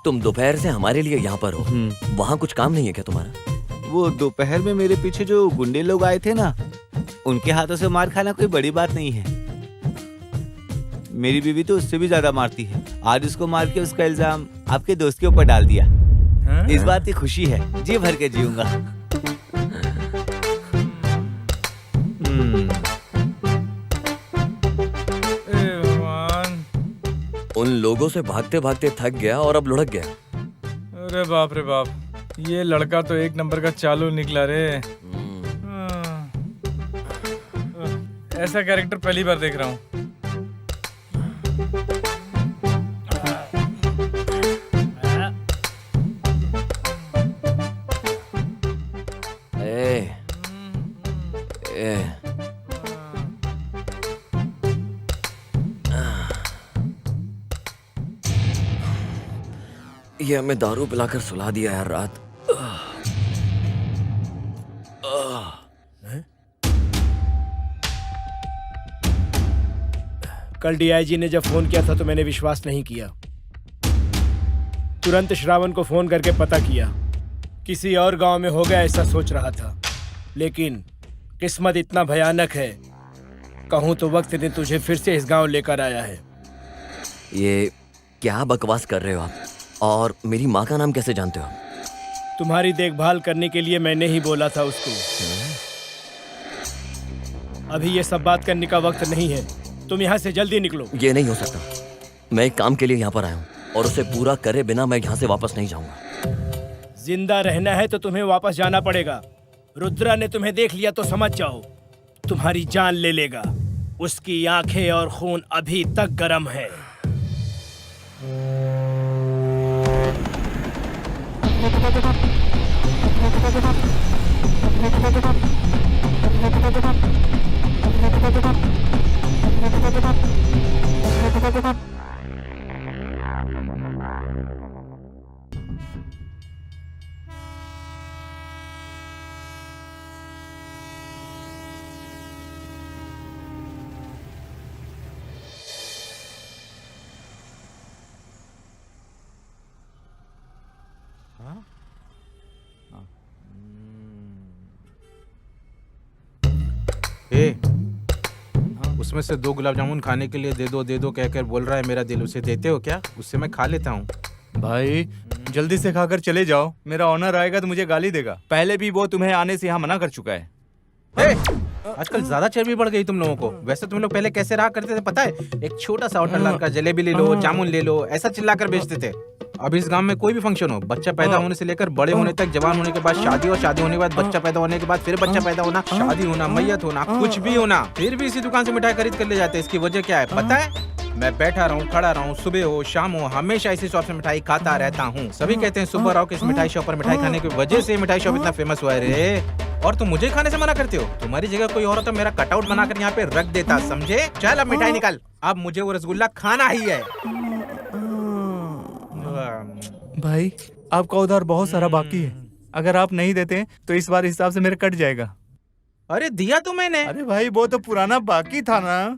तुम दोपहर से हमारे लिए यहाँ पर हो। वहाँ कुछ काम नहीं है क्या तुम्हारा? वो दोपहर में मेरे पीछे जो गुंडे लोग आए थे ना, उनके हाथों से मार खाना कोई बड़ी बात नहीं है। मेरी बीवी तो उससे भी ज्यादा मारती है। आज उसको मार के उसका इल्जाम आपके दोस्त के ऊपर डाल दिया। इस बात की खुशी है, जी भर के जीऊंगा। उन लोगों से भागते भागते थक गया और अब लुढ़क गया। अरे बाप रे बाप, ये लड़का तो एक नंबर का चालू निकला रे। ऐसा कैरेक्टर पहली बार देख रहा हूँ। ये हमें दारू पिलाकर सुला दिया यार रात। कल डीआईजी ने जब फोन किया था तो मैंने विश्वास नहीं किया। तुरंत श्रावण को फोन करके पता किया। किसी और गांव में हो गया ऐसा सोच रहा था, लेकिन किस्मत इतना भयानक है, कहूं तो वक्त ने तुझे फिर से इस गांव लेकर आया है। ये क्या बकवास कर रहे हो आप? और मेरी माँ का नाम कैसे जानते हो? तुम्हारी देखभाल करने के लिए मैंने ही बोला था उसको। अभी ये सब बात करने का वक्त नहीं है, तुम यहाँ से जल्दी निकलो। ये नहीं हो सकता। मैं एक काम के लिए यहाँ पर आया हूँ और उसे पूरा करे बिना मैं यहाँ से वापस नहीं जाऊंगा। जिंदा रहना है तो तुम्हें वापस जाना पड़ेगा। रुद्रा ने तुम्हें देख लिया तो समझ जाओ, तुम्हारी जान ले लेगा। उसकी आंखें और खून अभी तक गर्म है। उसमें से 2 गुलाब जामुन खाने के लिए दे दो कहकर बोल रहा है मेरा दिल। उसे देते हो क्या? उससे मैं खा लेता हूँ। भाई जल्दी से खाकर चले जाओ, मेरा ऑनर आएगा तो मुझे गाली देगा। पहले भी वो तुम्हें आने से यहाँ मना कर चुका है। आजकल ज्यादा चर्बी बढ़ गई तुम लोगों को। वैसे तुम लोग पहले कैसे रहा करते थे पता है? एक छोटा सा होटल डालकर जलेबी ले लो, जामुन ले लो, ऐसा चिल्लाकर बेचते थे। अब इस गांव में कोई भी फंक्शन हो, बच्चा पैदा होने से लेकर बड़े होने तक, जवान होने के बाद शादी, और शादी होने के बाद बच्चा पैदा होने के बाद फिर बच्चा पैदा होना, शादी होना, मैयत होना, कुछ भी होना, फिर भी इसी दुकान से मिठाई खरीद कर ले जाते हैं। इसकी वजह क्या है पता है? मैं बैठा रहूं, खड़ा रहूं, सुबह हो शाम हो, हमेशा इसी शॉप से मिठाई खाता रहता हूँ। सभी कहते हैं सुबह रहो कि इस मिठाई शॉप पर मिठाई खाने की वजह से मिठाई शॉप इतना फेमस हुआ है रे। और तुम मुझे खाने से मना करते हो? तुम्हारी जगह कोई और तो मेरा कटआउट बनाकर यहाँ पे रख देता, समझे? चल अब मिठाई निकाल, अब मुझे वो रसगुल्ला खाना ही है। भाई आपका उधार बहुत सारा बाकी है, अगर आप नहीं देते तो इस बार हिसाब से मेरा कट जाएगा। अरे दिया तो मैंने। अरे भाई वो तो पुराना बाकी था ना।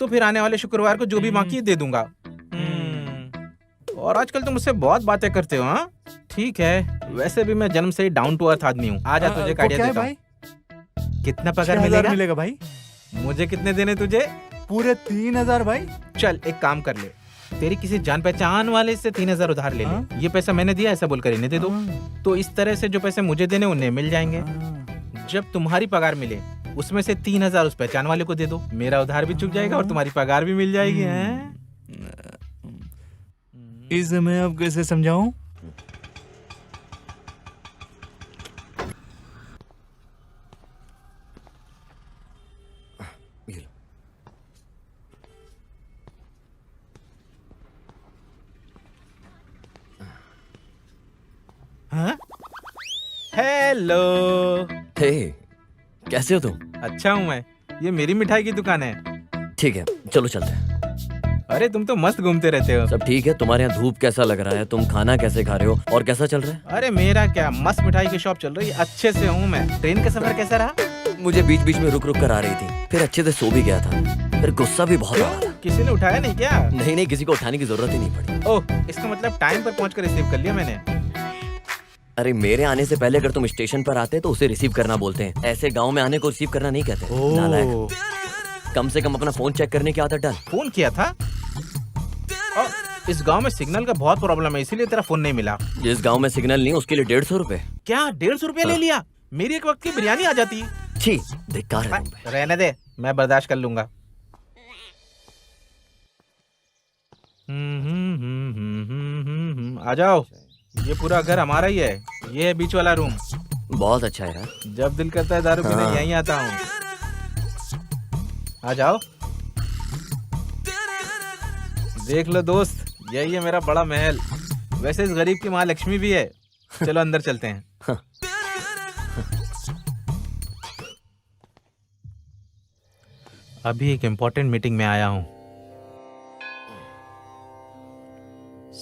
तो फिर आने वाले शुक्रवार को जो भी बाकी है दे दूंगा। और आजकल तुम मुझसे बहुत बातें करते हो। हाँ ठीक है, वैसे भी मैं जन्म से ही डाउन टू अर्थ आदमी हूँ। आजा तुझे एक आइडिया देता हूँ। कितना पगार मिलेगा भाई? मुझे कितने देने तुझे? पूरे 3000 भाई। चल एक काम कर ले, तेरी किसी जान पहचान वाले से 3000 उधार ले ले। ये पैसा मैंने दिया ऐसा बोलकर इन्हें दे दो। तो इस तरह से जो पैसे मुझे देने उन्हें मिल जाएंगे। जब तुम्हारी पगार मिले उसमें से 3000 उस पहचान वाले को दे दो। मेरा उधार भी चुक जाएगा और तुम्हारी पगार भी मिल जाएगी। इसे मैं अब कैसे समझाऊं? हेलो। हे, कैसे हो तुम? अच्छा हूँ मैं, ये मेरी मिठाई की दुकान है। ठीक है चलो चलते हैं। अरे तुम तो मस्त घूमते रहते हो। सब ठीक है? तुम्हारे यहाँ धूप कैसा लग रहा है? तुम खाना कैसे खा रहे हो और कैसा चल रहा है? अरे मेरा क्या, मस्त मिठाई की शॉप चल रही है, अच्छे से हूँ मैं। ट्रेन का सफर कैसा रहा? मुझे बीच बीच में रुक रुक कर आ रही थी, फिर अच्छे से सो भी गया था, फिर गुस्सा भी बहुत आ रहा था। किसी ने उठाया नहीं क्या? नहीं, किसी को उठाने की जरूरत ही नहीं पड़ी। ओह, इसका मतलब टाइम पर पहुंचकर रिसीव कर लिया मैंने। अरे मेरे आने से पहले अगर तुम स्टेशन पर आते तो उसे रिसीव करना बोलते हैं। ऐसे गांव में आने को रिसीव करना नहीं कहते। नालायक। कम से कम अपना फोन चेक करने की आदत डाल। फोन किया था? इस गांव में सिग्नल का बहुत प्रॉब्लम है, इसीलिए तेरा फोन नहीं मिला। जिस गांव में सिग्नल नहीं उसके लिए 150 रुपए। क्या 150 रुपया ले लिया? मेरी एक वक्त की बिरयानी आ जाती। छी, बेकार है तुम पे। रहने दे, मैं बर्दाश्त कर लूंगा। आ जाओ, ये पूरा घर हमारा ही है। ये है बीच वाला रूम। बहुत अच्छा है यार। जब दिल करता है दारू पीने यहीं आता हूँ। आ जाओ, देख लो दोस्त, यही है मेरा बड़ा महल। वैसे इस गरीब की माँ लक्ष्मी भी है। चलो अंदर चलते हैं। अभी एक इम्पोर्टेंट मीटिंग में आया हूँ।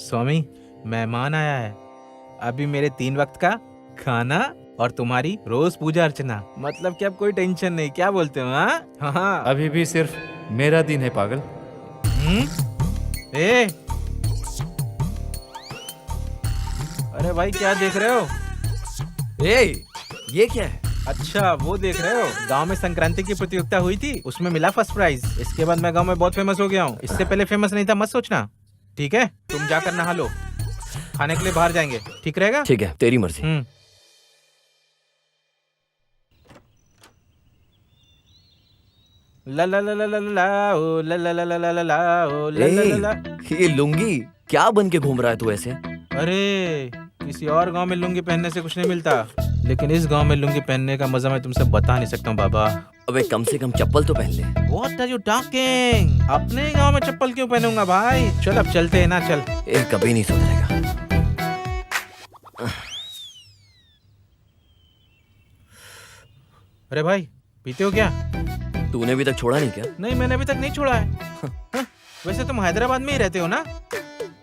स्वामी, मेहमान आया है। अभी मेरे 3 वक्त का खाना और तुम्हारी रोज पूजा अर्चना। मतलब कि अब कोई टेंशन नहीं, क्या बोलते हो? हाँ, अभी भी सिर्फ मेरा दिन है पागल। ए, अरे भाई क्या देख रहे हो? ये क्या है? अच्छा वो देख रहे हो, गांव में संक्रांति की प्रतियोगिता हुई थी, उसमें मिला फर्स्ट प्राइज। इसके बाद मैं गांव में बहुत फेमस हो गया हूँ। इससे पहले फेमस नहीं था, मत सोचना। ठीक है, तुम जाकर नहा लो, खाने के लिए बाहर जाएंगे, ठीक रहेगा? ठीक है, तेरी मर्जी। ला ला ला ला ला ला ओ ला ला ला ला ला ला ओ ला ला ला ला। ये लुंगी क्या बन के घूम रहा है तू ऐसे? अरे किसी और गांव में लुंगी पहनने से कुछ नहीं मिलता, लेकिन इस गांव में लुंगी पहनने का मजा मैं तुमसे बता नहीं सकता हूँ बाबा। अबे कम से कम चप्पल तो पहन ले। What are you talking? अपने गांव में चप्पल क्यों पहनूंगा भाई? चल अब चलते हैं ना, चल। ये कभी नहीं सुधरेगा। अरे भाई, पीते हो क्या? तूने अभी तक छोड़ा नहीं क्या? नहीं, मैंने अभी तक नहीं छोड़ा है। हाँ, वैसे तुम हैदराबाद में ही रहते हो ना?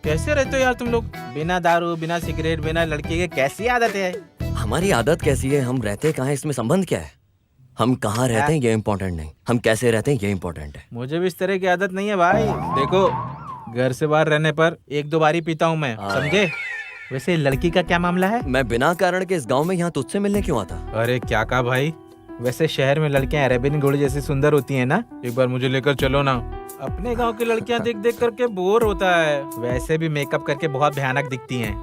कैसे रहते हो यार तुम लोग? बिना दारू, बिना सिगरेट, बिना लड़की के कैसी आदत है? हमारी आदत कैसी है, हम रहते कहाँ है, इसमें संबंध क्या है? हम कहाँ रहते हैं ये इम्पोर्टेंट नहीं, हम कैसे रहते हैं ये इम्पोर्टेंट है। मुझे भी इस तरह की आदत नहीं है भाई। देखो, घर से बाहर रहने पर 1-2 बार ही पीता हूँ मैं, समझे? वैसे लड़की का क्या मामला है? मैं बिना कारण के इस गांव में यहाँ तुझसे मिलने क्यों आता? अरे क्या कहा भाई? वैसे शहर में लड़कियां अरेबियन घोड़ी जैसी सुंदर होती हैं ना? एक बार मुझे लेकर चलो ना। अपने गांव की लड़कियां देख देख करके बोर होता है। वैसे भी मेकअप करके बहुत भयानक दिखती हैं।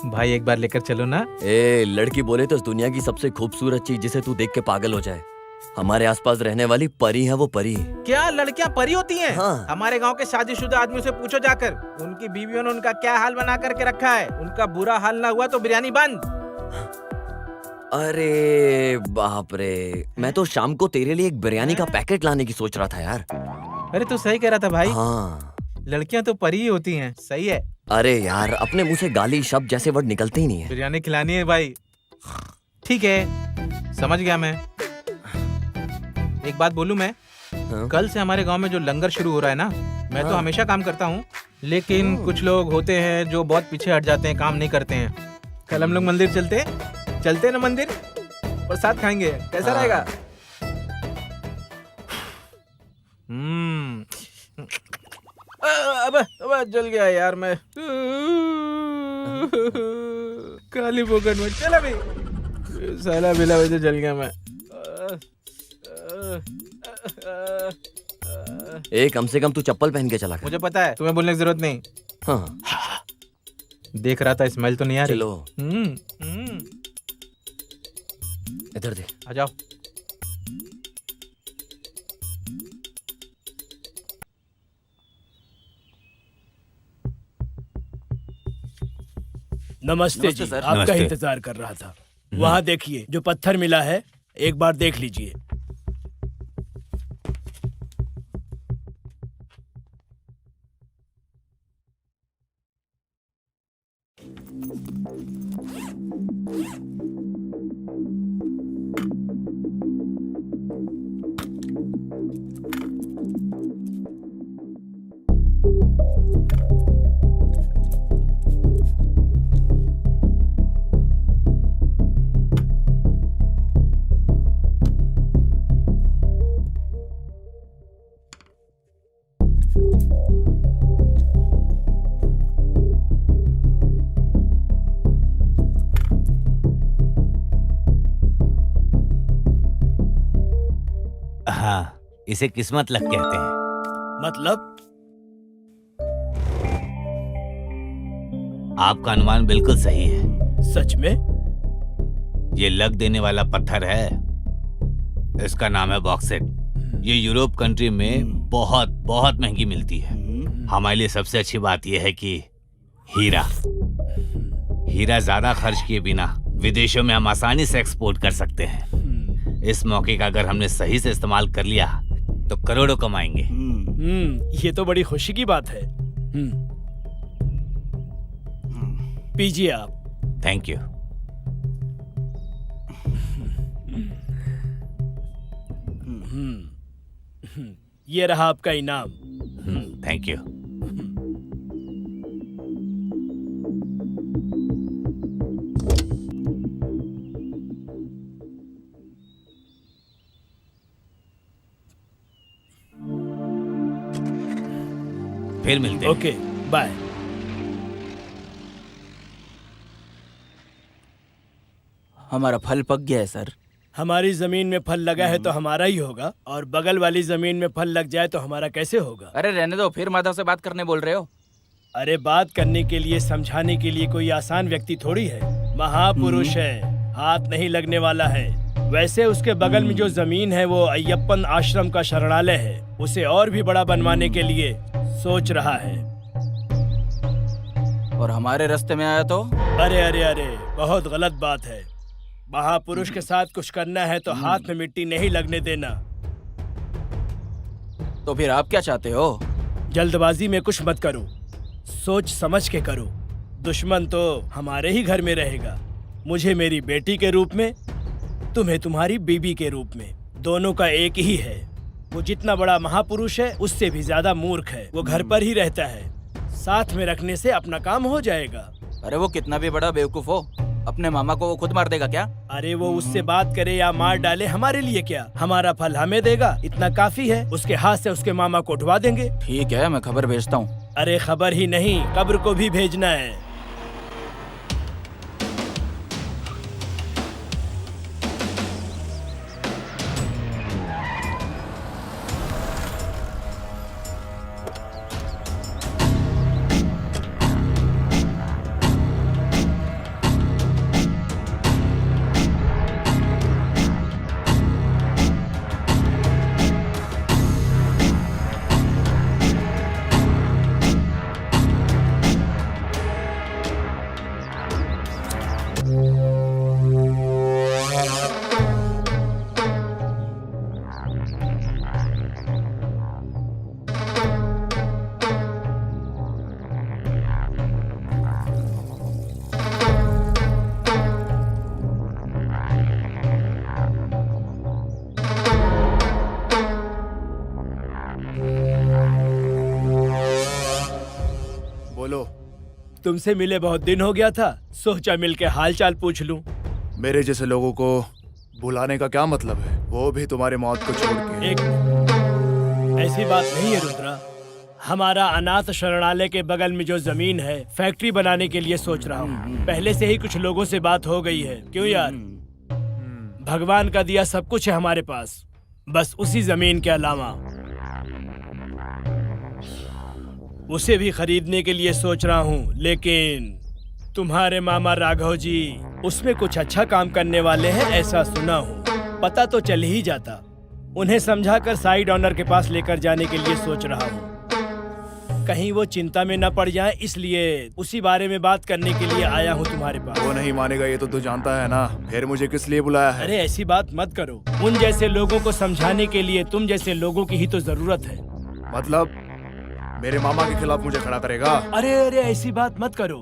भाई एक बार लेकर चलो ना। लड़की बोले तो इस दुनिया की सबसे खूबसूरत चीज जिसे तू देख के पागल हो जाए। हमारे आसपास रहने वाली परी है, वो परी। क्या लड़कियां परी होती हैं? हाँ। हमारे गांव के शादीशुदा आदमियों से पूछो जाकर, उनकी बीवियों ने उनका क्या हाल बना करके रखा है। उनका बुरा हाल ना हुआ तो बिरयानी बंद। अरे बाप रे, मैं तो शाम को तेरे लिए एक बिरयानी का पैकेट लाने की सोच रहा था यार। अरे तू सही कह रहा था भाई। हाँ, लड़कियां तो परी ही होती हैं, सही है। अरे यार, अपने मुंह से गाली शब्द जैसे वर्ड निकलते ही नहीं है। बिरयानी खिलानी है भाई। ठीक है, समझ गया मैं। एक बात बोलूं मैं? हाँ? कल से हमारे गांव में जो लंगर शुरू हो रहा है ना, मैं तो हमेशा काम करता हूँ, लेकिन कुछ लोग होते हैं जो बहुत पीछे हट जाते हैं, काम नहीं करते हैं। कल हम लोग मंदिर चलते ना मंदिर, प्रसाद खाएंगे, कैसा रहेगा? अब जल गया यार मैं। काली पोकट में चला भी साला बिला वजह जल गया मैं। कम से कम तू चप्पल पहन के चला कर। मुझे पता है, तुम्हें बोलने की जरूरत नहीं। हाँ, देख रहा था, स्मेल तो नहीं आ रही। चलो इधर दे। आ जाओ। नमस्ते जी, सर। आपका नमस्ते। इंतजार कर रहा था। वहाँ देखिए, जो पत्थर मिला है, एक बार देख लीजिए। हाँ, इसे किस्मत लक कहते हैं। मतलब? आपका अनुमान बिल्कुल सही है। सच में? ये लक देने वाला पत्थर है। इसका नाम है बॉक्सेट। ये यूरोप कंट्री में बहुत बहुत महंगी मिलती है। हमारे लिए सबसे अच्छी बात यह है कि हीरा ज्यादा खर्च किए बिना विदेशों में हम आसानी से एक्सपोर्ट कर सकते हैं। इस मौके का अगर हमने सही से इस्तेमाल कर लिया तो करोड़ों कमाएंगे। ये तो बड़ी खुशी की बात है। पीजिए आप। Thank you. ये रहा आपका इनाम। Thank you. फिर मिलते हैं। Okay, bye. हमारा फल पक गया है सर। हमारी जमीन में फल लगा है तो हमारा ही होगा, और बगल वाली जमीन में फल लग जाए तो हमारा कैसे होगा? अरे रहने दो, फिर माधव से बात करने बोल रहे हो। अरे बात करने के लिए, समझाने के लिए कोई आसान व्यक्ति थोड़ी है। महापुरुष है, हाथ नहीं लगने वाला है। वैसे उसके बगल में जो जमीन है वो अय्यप्पन आश्रम का शरणालय है, उसे और भी बड़ा बनवाने के लिए सोच रहा है। और हमारे रास्ते में आया तो? अरे अरे अरे, बहुत गलत बात है। महापुरुष के साथ कुछ करना है तो हाथ में मिट्टी नहीं लगने देना। तो फिर आप क्या चाहते हो? जल्दबाजी में कुछ मत करो, सोच समझ के करो। दुश्मन तो हमारे ही घर में रहेगा, मुझे मेरी बेटी के रूप में, तुम्हें तुम्हारी बीबी के रूप में। दोनों का एक ही है। वो जितना बड़ा महापुरुष है उससे भी ज्यादा मूर्ख है। वो घर पर ही रहता है, साथ में रखने से अपना काम हो जाएगा। अरे वो कितना भी बड़ा बेवकूफ हो, अपने मामा को वो खुद मार देगा क्या? अरे वो उससे बात करे या मार डाले, हमारे लिए क्या, हमारा फल हमें देगा, इतना काफी है। उसके हाथ से उसके मामा को उठवा देंगे। ठीक है, मैं खबर भेजता हूँ। अरे खबर ही नहीं, कब्र को भी भेजना है। तुमसे मिले बहुत दिन हो गया था, सोचा मिलके हाल चाल पूछ लूं। मेरे जैसे लोगों को बुलाने का क्या मतलब है, वो भी तुम्हारी मौत को छोड़ के। एक ऐसी बात नहीं है रुद्रा, हमारा अनाथ शरणालय के बगल में जो जमीन है, फैक्ट्री बनाने के लिए सोच रहा हूँ। पहले से ही कुछ लोगों से बात हो गई है। क्यों यार, भगवान का दिया सब कुछ है हमारे पास, बस उसी जमीन के अलावा उसे भी खरीदने के लिए सोच रहा हूँ। लेकिन तुम्हारे मामा राघव जी उसमें कुछ अच्छा काम करने वाले हैं, ऐसा सुना हूँ। पता तो चल ही जाता। उन्हें समझाकर साइड ऑनर के पास लेकर जाने के लिए सोच रहा हूँ, कहीं वो चिंता में न पड़ जाए, इसलिए उसी बारे में बात करने के लिए आया हूँ तुम्हारे पास। वो नहीं मानेगा ये तो तू जानता है ना, फिर मुझे किस लिए बुलाया है? अरे ऐसी बात मत करो, उन जैसे लोगों को समझाने के लिए तुम जैसे लोगों की ही तो जरूरत है। मतलब मेरे मामा के खिलाफ मुझे खड़ा करेगा? अरे अरे ऐसी बात मत करो।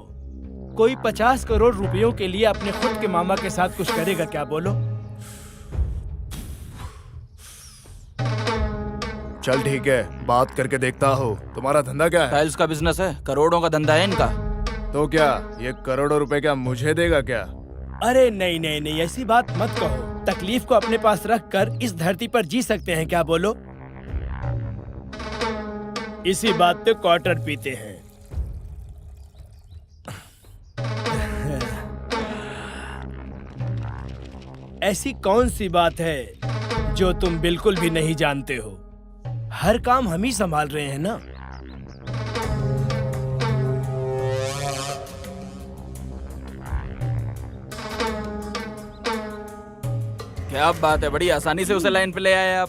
कोई 50 करोड़ रुपयों के लिए अपने खुद के मामा के साथ कुछ करेगा क्या, बोलो? चल ठीक है, बात करके देखता हो। तुम्हारा धंधा क्या है? टाइल्स का बिजनेस है, करोड़ों का धंधा है इनका। तो क्या ये करोड़ों रुपए क्या मुझे देगा क्या? अरे नहीं नहीं नहीं, ऐसी बात मत कहो। तकलीफ को अपने पास रख कर इस धरती पर जी सकते हैं क्या, बोलो? इसी बात पे क्वार्टर पीते हैं। ऐसी कौन सी बात है जो तुम बिल्कुल भी नहीं जानते हो? हर काम हम ही संभाल रहे हैं ना। क्या बात है, बड़ी आसानी से उसे लाइन पे ले आए आप।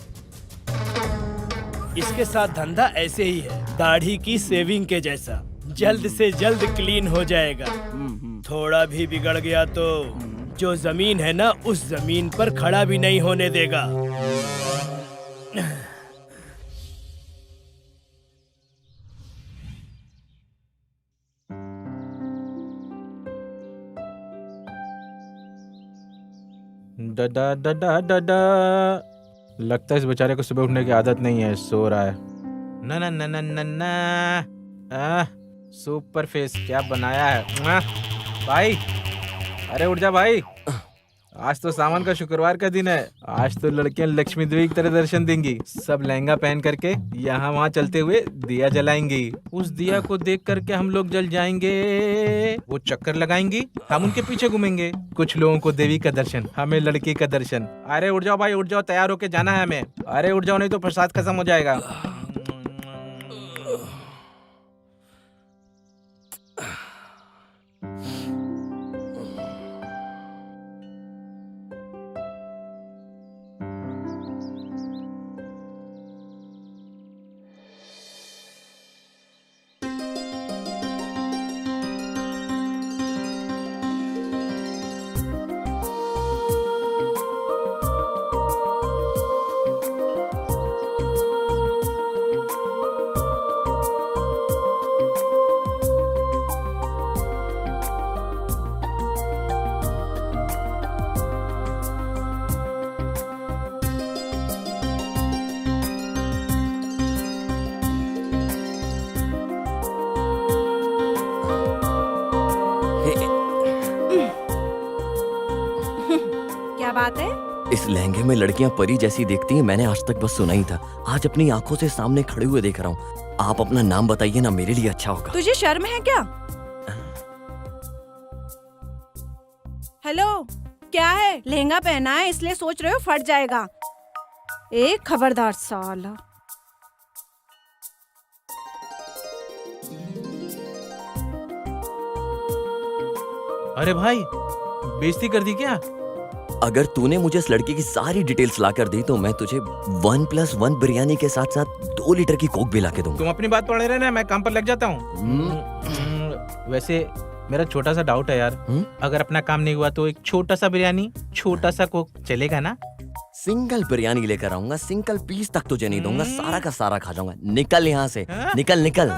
इसके साथ धंधा ऐसे ही है, दाढ़ी की सेविंग के जैसा, जल्द से जल्द क्लीन हो जाएगा। थोड़ा भी बिगड़ गया तो जो जमीन है ना, उस जमीन पर खड़ा भी नहीं होने देगा। डडा डडा डडा। लगता है इस बेचारे को सुबह उठने की आदत नहीं है, सो रहा है। ना ना ना ना ना ना। सुपर फेस क्या बनाया है भाई। अरे उठ जा भाई, आज तो सावन का शुक्रवार का दिन है। आज तो लड़कियां लक्ष्मी देवी की तरह दर्शन देंगी। सब लहंगा पहन करके यहाँ वहाँ चलते हुए दिया जलाएंगी। उस दिया को देख करके हम लोग जल जाएंगे। वो चक्कर लगाएंगी, हम उनके पीछे घूमेंगे। कुछ लोगों को देवी का दर्शन, हमें लड़की का दर्शन। अरे उठ जाओ भाई, उठ जाओ, तैयार होके जाना है हमें। अरे उठ जाओ, नहीं तो प्रसाद खत्म हो जाएगा। इस लहंगे में लड़कियां परी जैसी दिखती हैं, मैंने आज तक बस सुना ही था। आज अपनी आंखों से सामने खड़े हुए देख रहा हूँ। आप अपना नाम बताइए ना, मेरे लिए अच्छा होगा। तुझे शर्म है क्या? हेलो, क्या है? लहंगा पहना है इसलिए सोच रहे हो फट जाएगा। एक खबरदार साला। अरे भाई, बेइज्जती कर दी क्या? अगर तूने मुझे इस लड़की की सारी डिटेल्स ला कर दी तो मैं तुझे 1+1 बिरयानी के साथ साथ 2 लीटर की कोक भी ला के दूंगा। तुम अपनी बात पढ़े रहना, मैं काम पर लग जाता हूँ। वैसे मेरा छोटा सा डाउट है यार, अगर अपना काम नहीं हुआ तो एक छोटा सा बिरयानी, छोटा सा कोक चलेगा ना? सिंगल बिरयानी लेकर आऊंगा, सिंगल पीस तक तुझे नहीं दूंगा, सारा का सारा खा जाऊंगा। निकल यहाँ से, निकल निकल।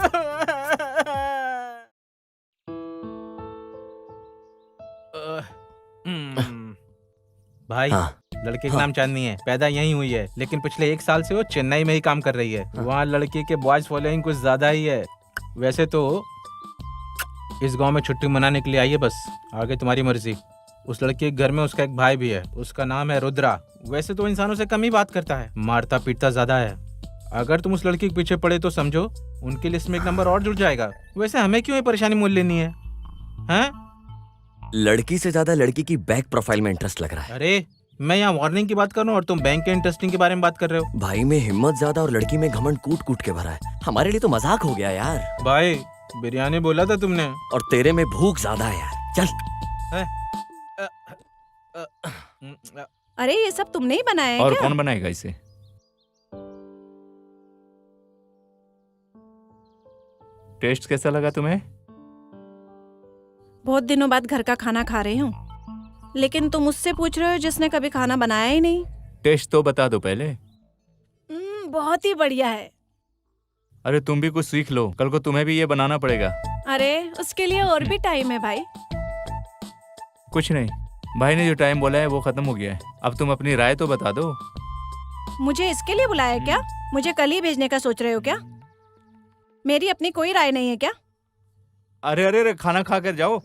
भाई, लड़के का नाम चांदनी है, पैदा यहीं हुई है, लेकिन पिछले 1 साल से वो चेन्नई में ही काम कर रही है। वहाँ लड़के के बॉयज फॉलोइंग कुछ ज्यादा ही है। वैसे तो इस गांव में छुट्टी मनाने के लिए आई है, बस आगे तुम्हारी मर्जी। उस लड़के के घर में उसका एक भाई भी है, उसका नाम है रुद्रा। वैसे तो इंसानों से कम ही बात करता है, मारता पीटता ज्यादा है। अगर तुम उस लड़की के पीछे पड़े तो समझो उनकी लिस्ट में एक नंबर और जुड़ जाएगा। वैसे हमें क्यों ये परेशानी मोल लेनी है? हैं? लड़की से ज्यादा लड़की की बैक प्रोफाइल में इंटरेस्ट लग रहा है। अरे मैं यहाँ वार्निंग की बात कर रहा हूँ और तुम बैंक के इंटरेस्टिंग के बारे में बात कर रहे हो। भाई में हिम्मत ज्यादा और लड़की में घमंड कूट कूट के भरा है। हमारे लिए तो मजाक हो गया यार। भाई बिरयानी बोला था तुमने, और तेरे में भूख ज्यादा है यार। चल। अरे ये सब तुमने ही बनाया है और क्या? कौन बनाएगा इसे? टेस्ट कैसा लगा तुम्हें? बहुत दिनों बाद घर का खाना खा रही हूँ, लेकिन तुम मुझसे पूछ रहे हो जिसने कभी खाना बनाया ही नहीं। टेस्ट तो बता दो पहले। बहुत ही बढ़िया है। अरे तुम भी कुछ सीख लो, कल को तुम्हें भी ये बनाना पड़ेगा। अरे उसके लिए और भी टाइम है भाई। कुछ नहीं, भाई ने जो टाइम बोला है वो खत्म हो गया है। अब तुम अपनी राय तो बता दो। मुझे इसके लिए बुलाया क्या? मुझे कल ही भेजने का सोच रहे हो क्या? मेरी अपनी कोई राय नहीं है क्या? अरे अरे अरे, खाना खा कर जाओ।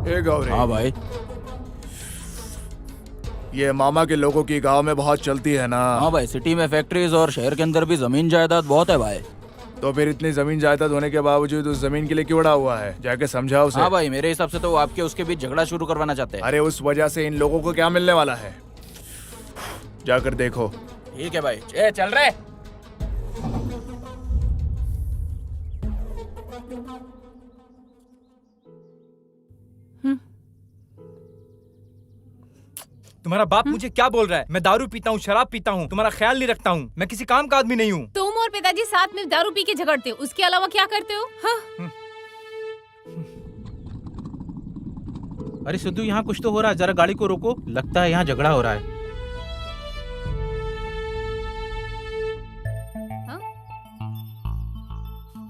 ए गौरी। हाँ भाई। ये मामा के लोगों की गांव में बहुत चलती है ना? हाँ भाई, सिटी में फैक्ट्रीज और शहर के अंदर भी जमीन जायदाद बहुत है भाई। तो फिर इतनी जमीन जायदाद होने के बावजूद उस जमीन के लिए क्यों अड़ा हुआ है? जाके समझाओ उसे। हाँ भाई, मेरे हिसाब से तो वो आपके उसके बीच झगड़ा शुरू करवाना चाहते हैं। अरे उस वजह से इन लोगों को क्या मिलने वाला है, जाकर देखो। ठीक है भाई, चल रहे। तुम्हारा बाप मुझे क्या बोल रहा है? मैं दारू पीता हूँ, शराब पीता हूँ, तुम्हारा ख्याल नहीं रखता हूँ, मैं किसी काम का आदमी नहीं हूँ। तुम और पिताजी साथ में दारू पी के झगड़ते हो, उसके अलावा क्या करते हो? हाँ? अरे सिद्धू, यहाँ कुछ तो हो रहा है, जरा गाड़ी को रोको। लगता है यहाँ झगड़ा हो रहा है।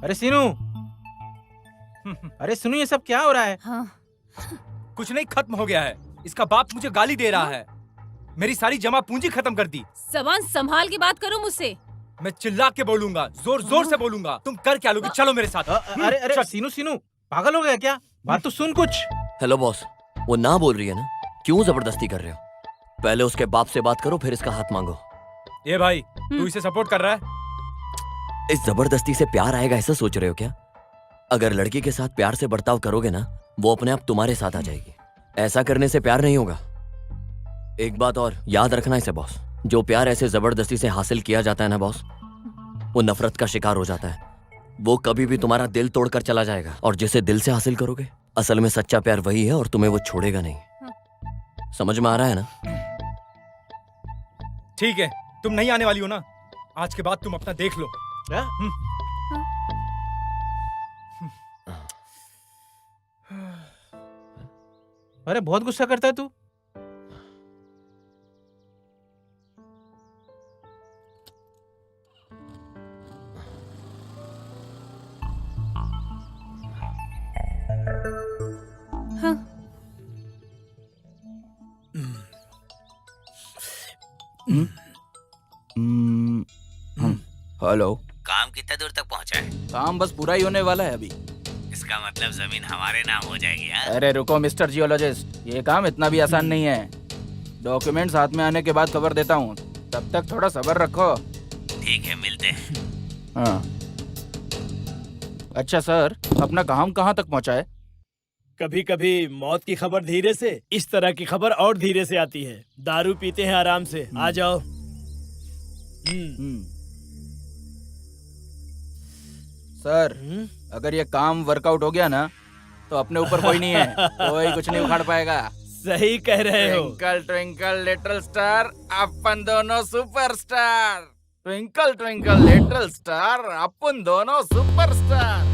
अरे सीनू, अरे सुनो, ये सब क्या हो रहा है? हाँ। कुछ नहीं, खत्म हो गया है। इसका बाप मुझे गाली दे रहा है, मेरी सारी जमा पूंजी खत्म कर दी। जबान संभाल के बात करो मुझसे। मैं चिल्ला के बोलूंगा, जोर जोर से बोलूंगा। तुम कर क्या लोगे? चलो मेरे साथ। अरे अरे सीनू, सीनू पागल हो गया क्या? बात तो सुन कुछ। हेलो बॉस, वो ना बोल रही है ना, क्यों जबरदस्ती कर रहे हो? पहले उसके बाप से बात करो, फिर इसका हाथ मांगो। ये भाई, तू इसे सपोर्ट कर रहा है? इस जबरदस्ती से प्यार आएगा ऐसा सोच रहे हो क्या? अगर लड़की के साथ प्यार से बर्ताव करोगे ना, वो अपने आप तुम्हारे साथ आ जाएगी। ऐसा करने से प्यार नहीं होगा। एक बात और याद रखना इसे बॉस, जो प्यार ऐसे जबरदस्ती से हासिल किया जाता है ना बॉस, वो नफरत का शिकार हो जाता है। वो कभी भी तुम्हारा दिल तोड़कर चला जाएगा, और जिसे दिल से हासिल करोगे, असल में सच्चा प्यार वही है और तुम्हें वो छोड़ेगा नहीं। समझ में आ रहा है ना? ठीक है, तुम नहीं आने वाली हो ना? आज के बाद तुम अपना देख लो। अरे बहुत गुस्सा करता है तू। हाँ। हेलो। काम कितना दूर तक पहुंचा है? काम बस पूरा ही होने वाला है अभी। इसका मतलब जमीन हमारे नाम हो जाएगी। हाँ? अरे रुको मिस्टर जियोलॉजिस्ट, ये काम इतना भी आसान नहीं है। डॉक्यूमेंट्स हाथ में आने के बाद खबर देता हूँ, तब तक थोड़ा सब्र रखो। ठीक है, मिलते हैं। हाँ। अच्छा सर, अपना काम कहाँ तक पहुँचा है? कभी कभी मौत की खबर धीरे से, इस तरह की खबर और धीरे से आती है। दारू पीते हैं आराम से, आ जाओ। सर, अगर ये काम वर्कआउट हो गया ना, तो अपने ऊपर कोई नहीं है, कोई कुछ नहीं उखाड़ पाएगा। सही कह रहे हो। ट्विंकल ट्विंकल लिटिल स्टार, अपन दोनों superstar. Twinkle twinkle little star, अपन दोनों superstar.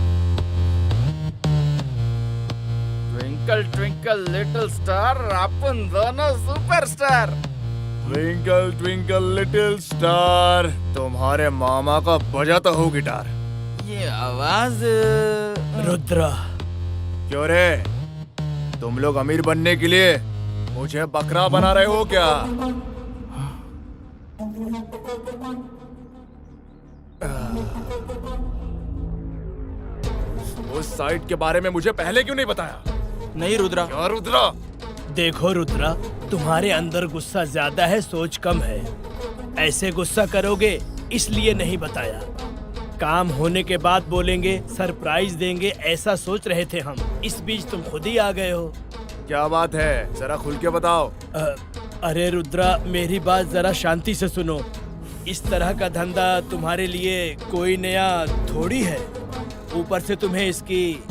Twinkle twinkle little star, अपन दोनों superstar. Twinkle twinkle little star, तुम्हारे मामा का बजाता हो गिटार। ये आवाज रुद्रा। क्यों रे, तुम लोग अमीर बनने के लिए मुझे बकरा बना रहे हो क्या? उस साइट के बारे में मुझे पहले क्यों नहीं बताया? नहीं रुद्रा। क्या रुद्रा? देखो रुद्रा, तुम्हारे अंदर गुस्सा ज्यादा है, सोच कम है। ऐसे गुस्सा करोगे इसलिए नहीं बताया। काम होने के बाद बोलेंगे, सरप्राइज देंगे, ऐसा सोच रहे थे हम। इस बीच तुम खुद ही आ गए हो। क्या बात है, जरा खुल के बताओ। अरे रुद्रा, मेरी बात जरा शांति से सुनो। इस तरह का धंधा तुम्हारे लिए कोई नया थोड़ी है। ऊपर से तुम्हें इसकी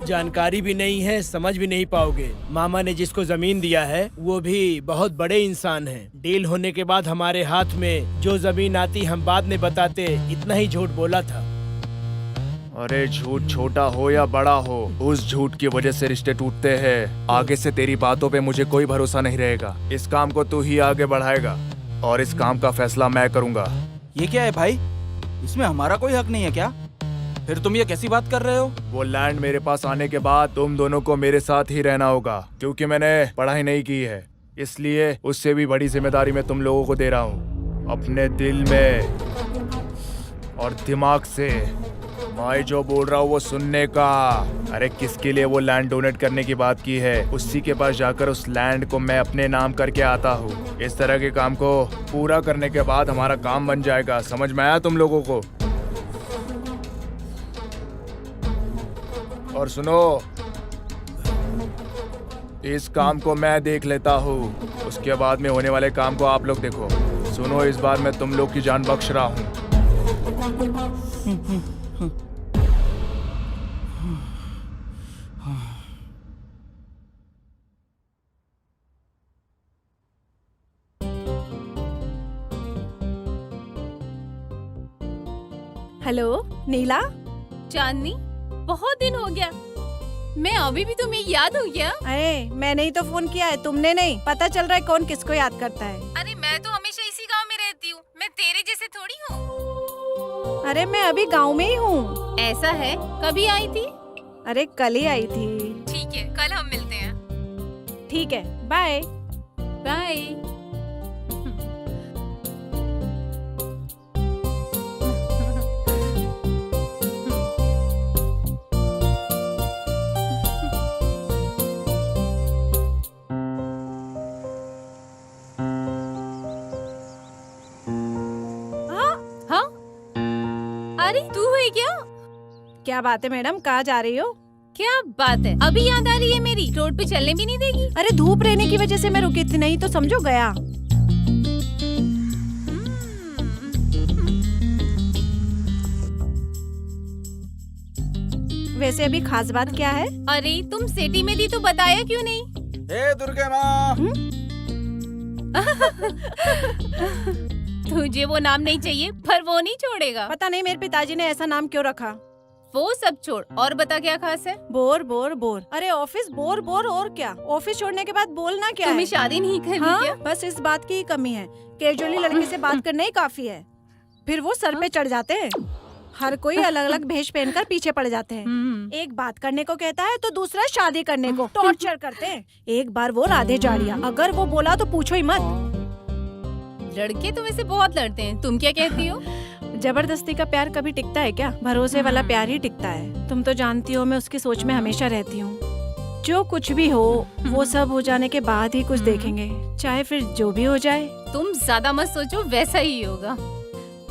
जानकारी भी नहीं है, समझ भी नहीं पाओगे। मामा ने जिसको जमीन दिया है वो भी बहुत बड़े इंसान हैं। डील होने के बाद हमारे हाथ में जो जमीन आती हम बाद में बताते, इतना ही झूठ बोला था। अरे झूठ छोटा हो या बड़ा हो, उस झूठ की वजह से रिश्ते टूटते हैं। आगे से तेरी बातों पे मुझे कोई भरोसा नहीं रहेगा। इस काम को तू ही आगे बढ़ाएगा और इस काम का फैसला मैं करूंगा। ये क्या है भाई, इसमें हमारा कोई हक नहीं है क्या? फिर तुम ये कैसी बात कर रहे हो? वो लैंड मेरे पास आने के बाद तुम दोनों को मेरे साथ ही रहना होगा, क्योंकि मैंने पढ़ाई नहीं की है। इसलिए उससे भी बड़ी जिम्मेदारी मैं तुम लोगों को दे रहा हूँ। अपने दिल में और दिमाग से मैं जो बोल रहा हूँ वो सुनने का। अरे किसके लिए वो लैंड डोनेट करने की बात की है, उसी के पास जाकर उस लैंड को मैं अपने नाम करके आता हूँ। इस तरह के काम को पूरा करने के बाद हमारा काम बन जाएगा। समझ में आया तुम लोगों को? और सुनो, इस काम को मैं देख लेता हूँ, उसके बाद में होने वाले काम को आप लोग देखो। सुनो, इस बार मैं तुम लोग की जान बख्श रहा हूँ। हेलो नीला। चांदनी, बहुत दिन हो गया, मैं अभी भी तुम्हें याद हूँ क्या? अरे मैंने ही तो फोन किया है, तुमने नहीं। पता चल रहा है कौन किसको याद करता है। अरे मैं तो हमेशा इसी गांव में रहती हूँ, मैं तेरे जैसे थोड़ी हूँ। अरे मैं अभी गांव में ही हूँ। ऐसा है, कभी आई थी? अरे कल ही आई थी। ठीक है, कल हम मिलते हैं। ठीक है, बाय बाय। अरे तू है क्या? क्या बात है मैडम, कहाँ जा रही हो? क्या बात है, अभी याद आ रही है मेरी? रोड पे चलने भी नहीं देगी? अरे धूप रहने की वजह से मैं रुकी थी, नहीं तो समझो गया। वैसे अभी खास बात क्या है? अरे तुम सिटी में थी तो बताया क्यों नहीं? हे दुर्गे माँ। तुझे वो नाम नहीं चाहिए, पर वो नहीं छोड़ेगा। पता नहीं मेरे पिताजी ने ऐसा नाम क्यों रखा। वो सब छोड़, और बता क्या खास है? Bore bore bore. अरे ऑफिस बोर बोर, और क्या? ऑफिस छोड़ने के बाद बोलना क्या तुम्हें है? शादी नहीं करनी हाँ, क्या? बस इस बात की ही कमी है। कैजुअली लड़के से बात करना ही काफी है, फिर वो सर पे चढ़ जाते हैं। हर कोई अलग अलग भेष पहनकर पीछे पड़ जाते हैं। एक बात करने को कहता है तो दूसरा शादी करने को टॉर्चर करते हैं। एक बार वो राधे जाड़िया, अगर वो बोला तो पूछो ही मत। लड़के तो वैसे बहुत लड़ते हैं, तुम क्या कहती हो? जबरदस्ती का प्यार कभी टिकता है क्या? भरोसे वाला प्यार ही टिकता है। तुम तो जानती हो मैं उसकी सोच में हमेशा रहती हूँ। जो कुछ भी हो वो सब हो जाने के बाद ही कुछ देखेंगे, चाहे फिर जो भी हो जाए। तुम ज्यादा मत सोचो, वैसा ही होगा।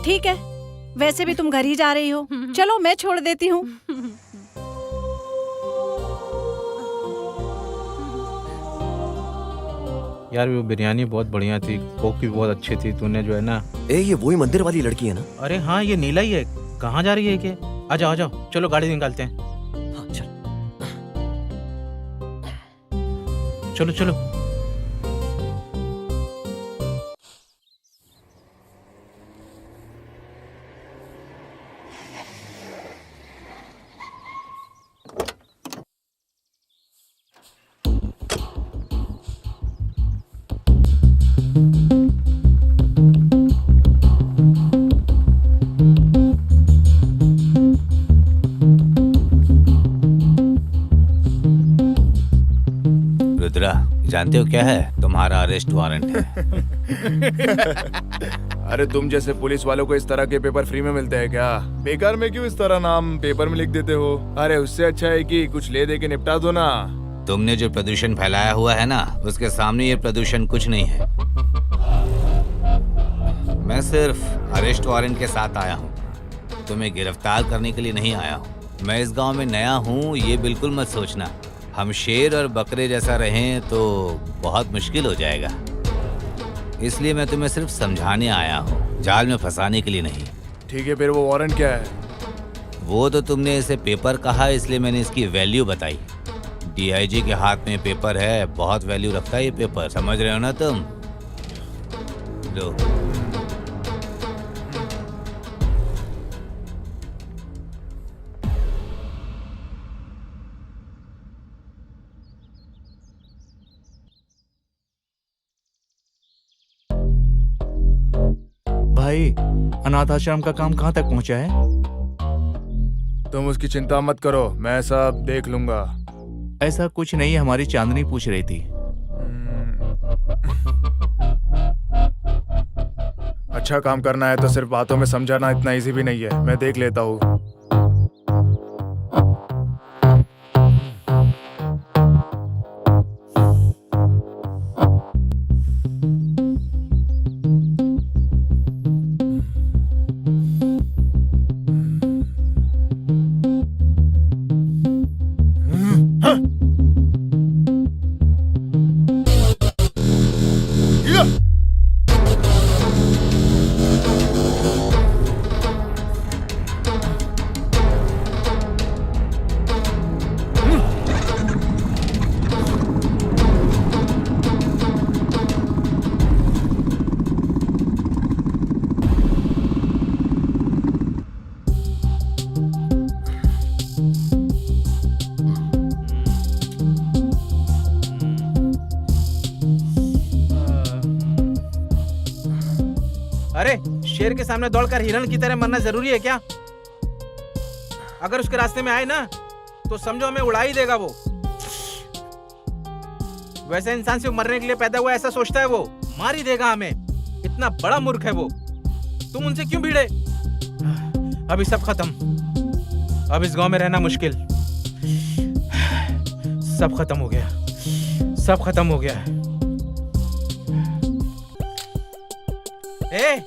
ठीक है, वैसे भी तुम घर ही जा रही हो, चलो मैं छोड़ देती हूँ। यार वो बिरयानी बहुत बढ़िया थी, कोक भी बहुत अच्छी थी। तूने जो है ना, ये वही मंदिर वाली लड़की है ना? अरे हाँ, ये नीला ही है। कहाँ जा रही है ये? आ जाओ आ जाओ, चलो गाड़ी निकालते हैं। हाँ चल। चलो चलो। रुद्रा, जानते हो क्या है? तुम्हारा अरेस्ट वारंट है। अरे तुम जैसे पुलिस वालों को इस तरह के पेपर फ्री में मिलते हैं क्या? बेकार में क्यों इस तरह नाम पेपर में लिख देते हो? अरे उससे अच्छा है कि कुछ ले दे के निपटा दो ना। तुमने जो प्रदूषण फैलाया हुआ है ना, उसके सामने ये प्रदूषण कुछ नहीं है। मैं सिर्फ अरेस्ट वारंट के साथ आया हूँ, तुम्हें गिरफ्तार करने के लिए नहीं आया हूँ। मैं इस गांव में नया हूँ, ये बिल्कुल मत सोचना हम शेर और बकरे जैसा रहें तो बहुत मुश्किल हो जाएगा। इसलिए मैं तुम्हें सिर्फ समझाने आया हूँ, जाल में फंसाने के लिए नहीं। ठीक है, फिर वो वारंट क्या है? वो तो तुमने इसे पेपर कहा, इसलिए मैंने इसकी वैल्यू बताई। डीआईजी के हाथ में पेपर है, बहुत वैल्यू रखता है ये पेपर, समझ रहे हो ना तुम? लो। भाई, अनाथ आश्रम का काम कहाँ तक पहुँचा है? तुम उसकी चिंता मत करो, मैं सब देख लूंगा। ऐसा कुछ नहीं है, हमारी चांदनी पूछ रही थी। अच्छा काम करना है तो सिर्फ बातों में समझाना इतना इजी भी नहीं है, मैं देख लेता हूँ। अरे शेर के सामने दौड़कर हिरण की तरह मरना जरूरी है क्या? अगर उसके रास्ते में आए ना तो समझो हमें उड़ा ही देगा वो। वैसे इंसान सिर्फ मरने के लिए पैदा हुआ ऐसा सोचता है वो, मार ही देगा हमें। इतना बड़ा मूर्ख है वो। तुम उनसे क्यों भिड़े? अभी सब खत्म, अब इस गांव में रहना मुश्किल। सब खत्म हो गया, सब खत्म हो गया। ए!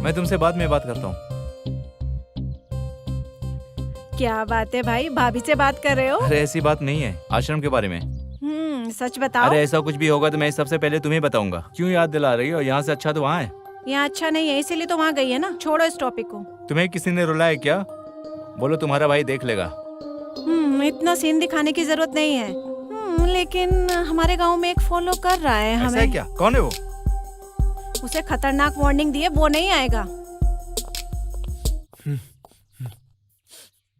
मैं तुमसे बाद में बात करता हूँ। क्या बात है भाई, भाभी से बात कर रहे हो? अरे ऐसी बात नहीं है, आश्रम के बारे में। सच बताओ। अरे ऐसा कुछ भी होगा तो मैं सबसे पहले तुम्हें बताऊंगा। क्यों याद दिला रही हो? यहाँ से अच्छा तो वहाँ है। यहाँ अच्छा नहीं है, इसीलिए तो वहाँ गई है ना। छोड़ो इस टॉपिक को। तुम्हें किसी ने रुलाया क्या? बोलो, तुम्हारा भाई देख लेगा। इतना सीन दिखाने की जरूरत नहीं है। लेकिन हमारे गांव में एक फॉलो कर रहा है हमें। ऐसा है क्या? कौन है वो? उसे खतरनाक वार्निंग दी है, वो नहीं आएगा।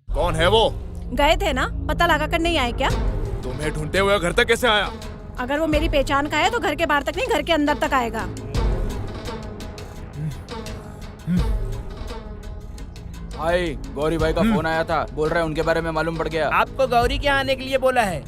कौन है वो? गए थे ना, पता लगा कर नहीं आए क्या? तुम्हें ढूंढते हुए घर तक कैसे आया? अगर वो मेरी पहचान का है तो घर के बाहर तक नहीं, घर के अंदर तक आएगा। भाई गौरी भाई का फोन आया था, बोल रहे हैं उनके बारे में मालूम पड़ गया। आपको गौरी के यहाँ आने के लिए बोला है।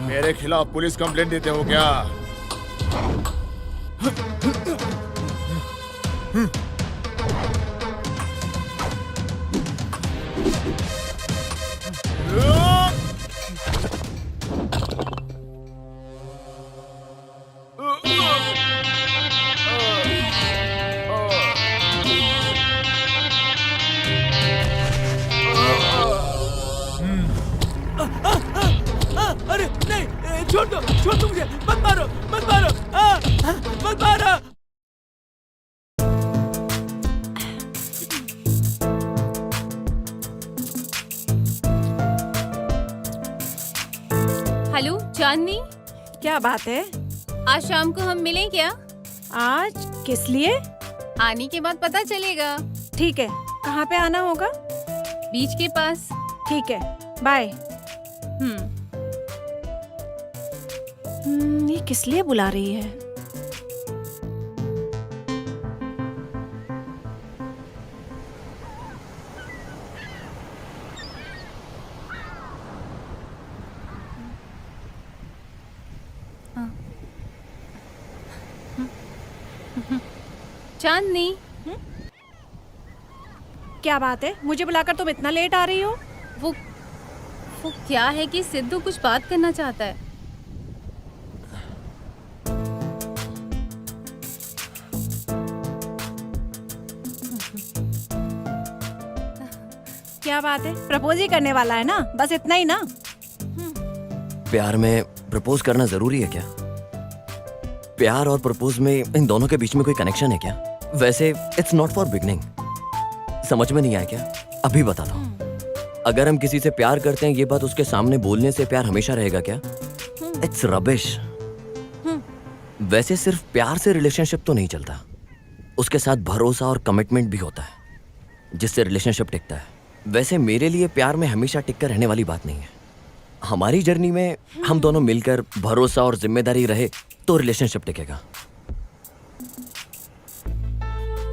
मेरे खिलाफ पुलिस कंप्लेंट देते हो क्या? अरे नहीं, छोड़ दो मुझे, मत मारो, मत मारो। हेलो चांदनी, क्या बात है? आज शाम को हम मिलें क्या? आज किस लिए? आने के बाद पता चलेगा। ठीक है, कहाँ पे आना होगा? बीच के पास। ठीक है, बाय। ये किस लिए बुला रही है? चांदनी, क्या बात है? मुझे बुलाकर तुम इतना लेट आ रही हो? वो क्या है कि सिद्धू कुछ बात करना चाहता है। क्या बात है? प्रपोज ही करने वाला है ना? बस इतना ही ना? प्यार में प्रपोज करना जरूरी है क्या? प्यार और प्रपोज में इन दोनों के बीच में कोई कनेक्शन है क्या? वैसे इट्स नॉट फॉर बिगनिंग। समझ में नहीं आया क्या? अभी बताता हूँ। अगर हम किसी से प्यार करते हैं, ये बात उसके सामने बोलने से प्यार हमेशा रहेगा क्या? It's rubbish. वैसे सिर्फ प्यार से रिलेशनशिप तो नहीं चलता, उसके साथ भरोसा और कमिटमेंट भी होता है जिससे रिलेशनशिप टिकता है। वैसे मेरे लिए प्यार में हमेशा टिक कर रहने वाली बात नहीं है। हमारी जर्नी में हम दोनों मिलकर भरोसा और जिम्मेदारी रहे तो रिलेशनशिप टिकेगा।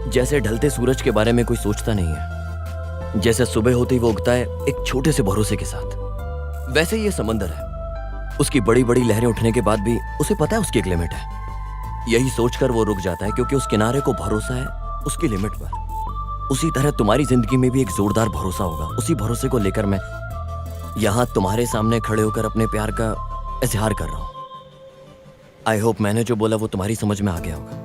जैसे ढलते सूरज के बारे में कोई सोचता नहीं है, जैसे सुबह होते ही वो उगता है एक छोटे से भरोसे के साथ, वैसे ये समंदर है। उसकी बड़ी बड़ी लहरें उठने के बाद भी उसे पता है उसकी एक लिमिट है। यही सोचकर वो रुक जाता है क्योंकि उस किनारे को भरोसा है उसकी लिमिट पर। उसी तरह तुम्हारी जिंदगी में भी एक जोरदार भरोसा होगा। उसी भरोसे को लेकर मैं यहां तुम्हारे सामने खड़े होकर अपने प्यार का इजहार कर रहा हूं। आई होप मैंने जो बोला वो तुम्हारी समझ में आ गया होगा।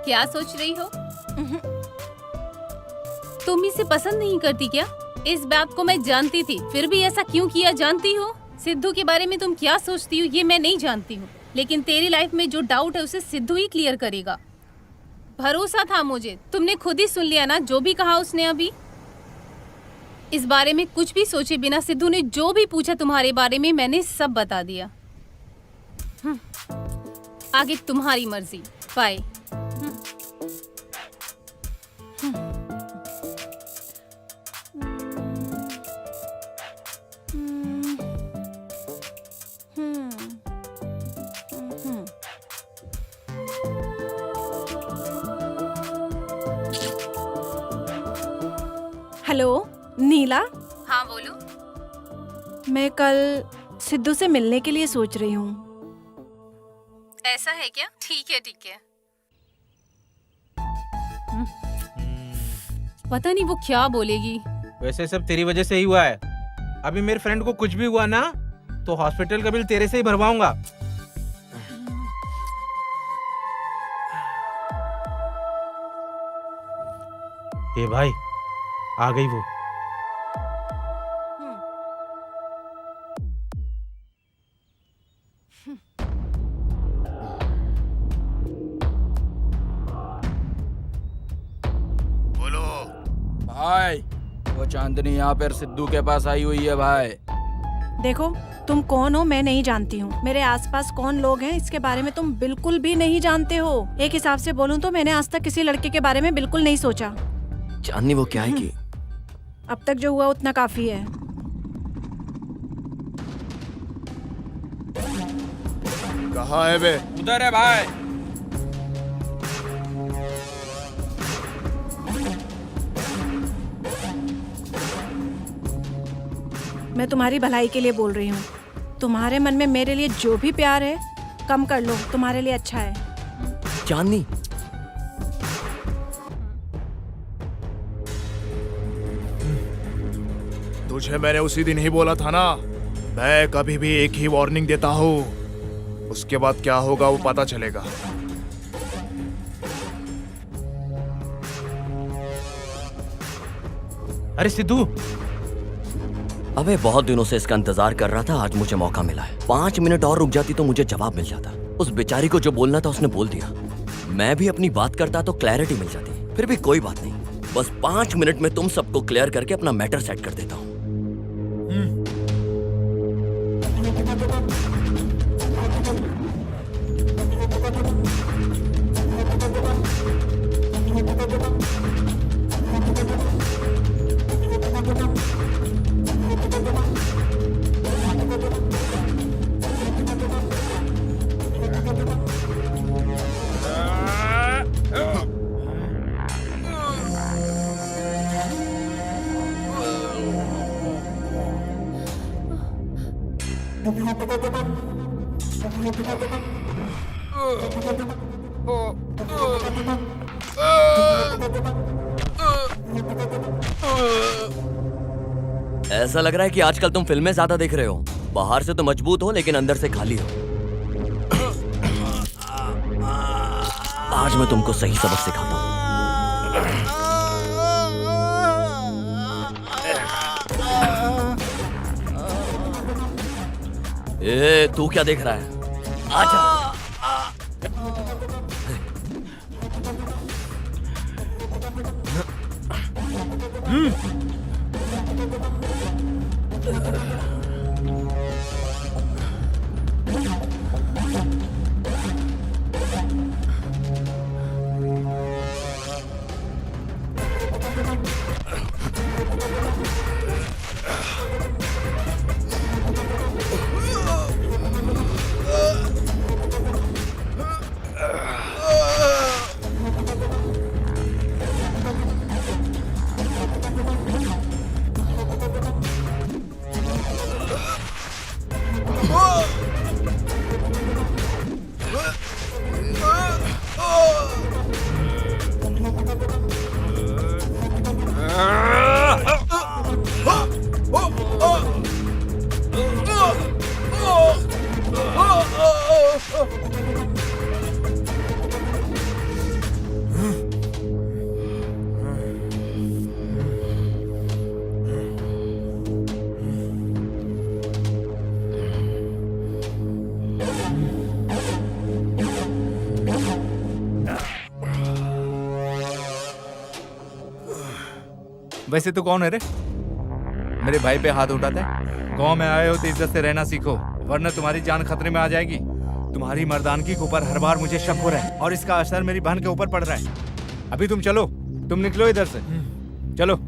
क्या सोच रही हो? तुम इसे पसंद नहीं करती क्या? इस बात को मैं जानती थी, फिर भी ऐसा क्यों किया जानती हो? सिद्धू के बारे में तुम क्या सोचती हो ये मैं नहीं जानती हूँ, लेकिन तेरी लाइफ में जो डाउट है उसे सिद्धू ही क्लियर करेगा। भरोसा था मुझे, तुमने खुद ही सुन लिया ना जो भी कहा उसने अभी। इस बारे में कुछ भी सोचे बिना सिद्धू ने जो भी पूछा तुम्हारे बारे में मैंने सब बता दिया। आगे तुम्हारी मर्जी। बाय। हेलो नीला, हाँ बोलो। मैं कल सिद्धू से मिलने के लिए सोच रही हूँ। ऐसा है क्या? ठीक है ठीक है। पता नहीं वो क्या बोलेगी। वैसे सब तेरी वजह से ही हुआ है। अभी मेरे फ्रेंड को कुछ भी हुआ ना तो हॉस्पिटल का बिल तेरे से ही भरवाऊंगा। ए भाई, आ गई वो। भाई वो चांदनी यहाँ पर सिद्धू के पास आई हुई है भाई। देखो तुम कौन हो मैं नहीं जानती हूँ, मेरे आसपास कौन लोग हैं इसके बारे में तुम बिल्कुल भी नहीं जानते हो। एक हिसाब से बोलूँ तो मैंने आज तक किसी लड़के के बारे में बिल्कुल नहीं सोचा। चांदनी वो क्या है कि अब तक जो हुआ उतना काफी है। कहाँ है बे? उधर है भाई। मैं तुम्हारी भलाई के लिए बोल रही हूँ। तुम्हारे मन में मेरे लिए जो भी प्यार है कम कर लो, तुम्हारे लिए अच्छा है। चांदनी तुझे मैंने उसी दिन ही बोला था ना, मैं कभी भी एक ही वार्निंग देता हूँ, उसके बाद क्या होगा वो पता चलेगा। अरे सिद्धू, अबे बहुत दिनों से इसका इंतजार कर रहा था, आज मुझे मौका मिला है। 5 मिनट और रुक जाती तो मुझे जवाब मिल जाता। उस बेचारी को जो बोलना था उसने बोल दिया। मैं भी अपनी बात करता तो क्लैरिटी मिल जाती। फिर भी कोई बात नहीं, बस 5 मिनट में तुम सबको क्लियर करके अपना मैटर सेट कर देता हूँ। ऐसा लग रहा है कि आजकल तुम फिल्में ज्यादा देख रहे हो। बाहर से तो मजबूत हो लेकिन अंदर से खाली हो। आज मैं तुमको सही सबक सिखाता हूँ। ए, तू क्या देख रहा है? आजा। वैसे तो कौन है रे? मेरे भाई पे हाथ उठाता है? गांव में आए हो तो इज्जत से रहना सीखो, वरना तुम्हारी जान खतरे में आ जाएगी। तुम्हारी मर्दानगी के ऊपर हर बार मुझे शक हो रहा है और इसका असर मेरी बहन के ऊपर पड़ रहा है। अभी तुम चलो, तुम निकलो इधर से, चलो।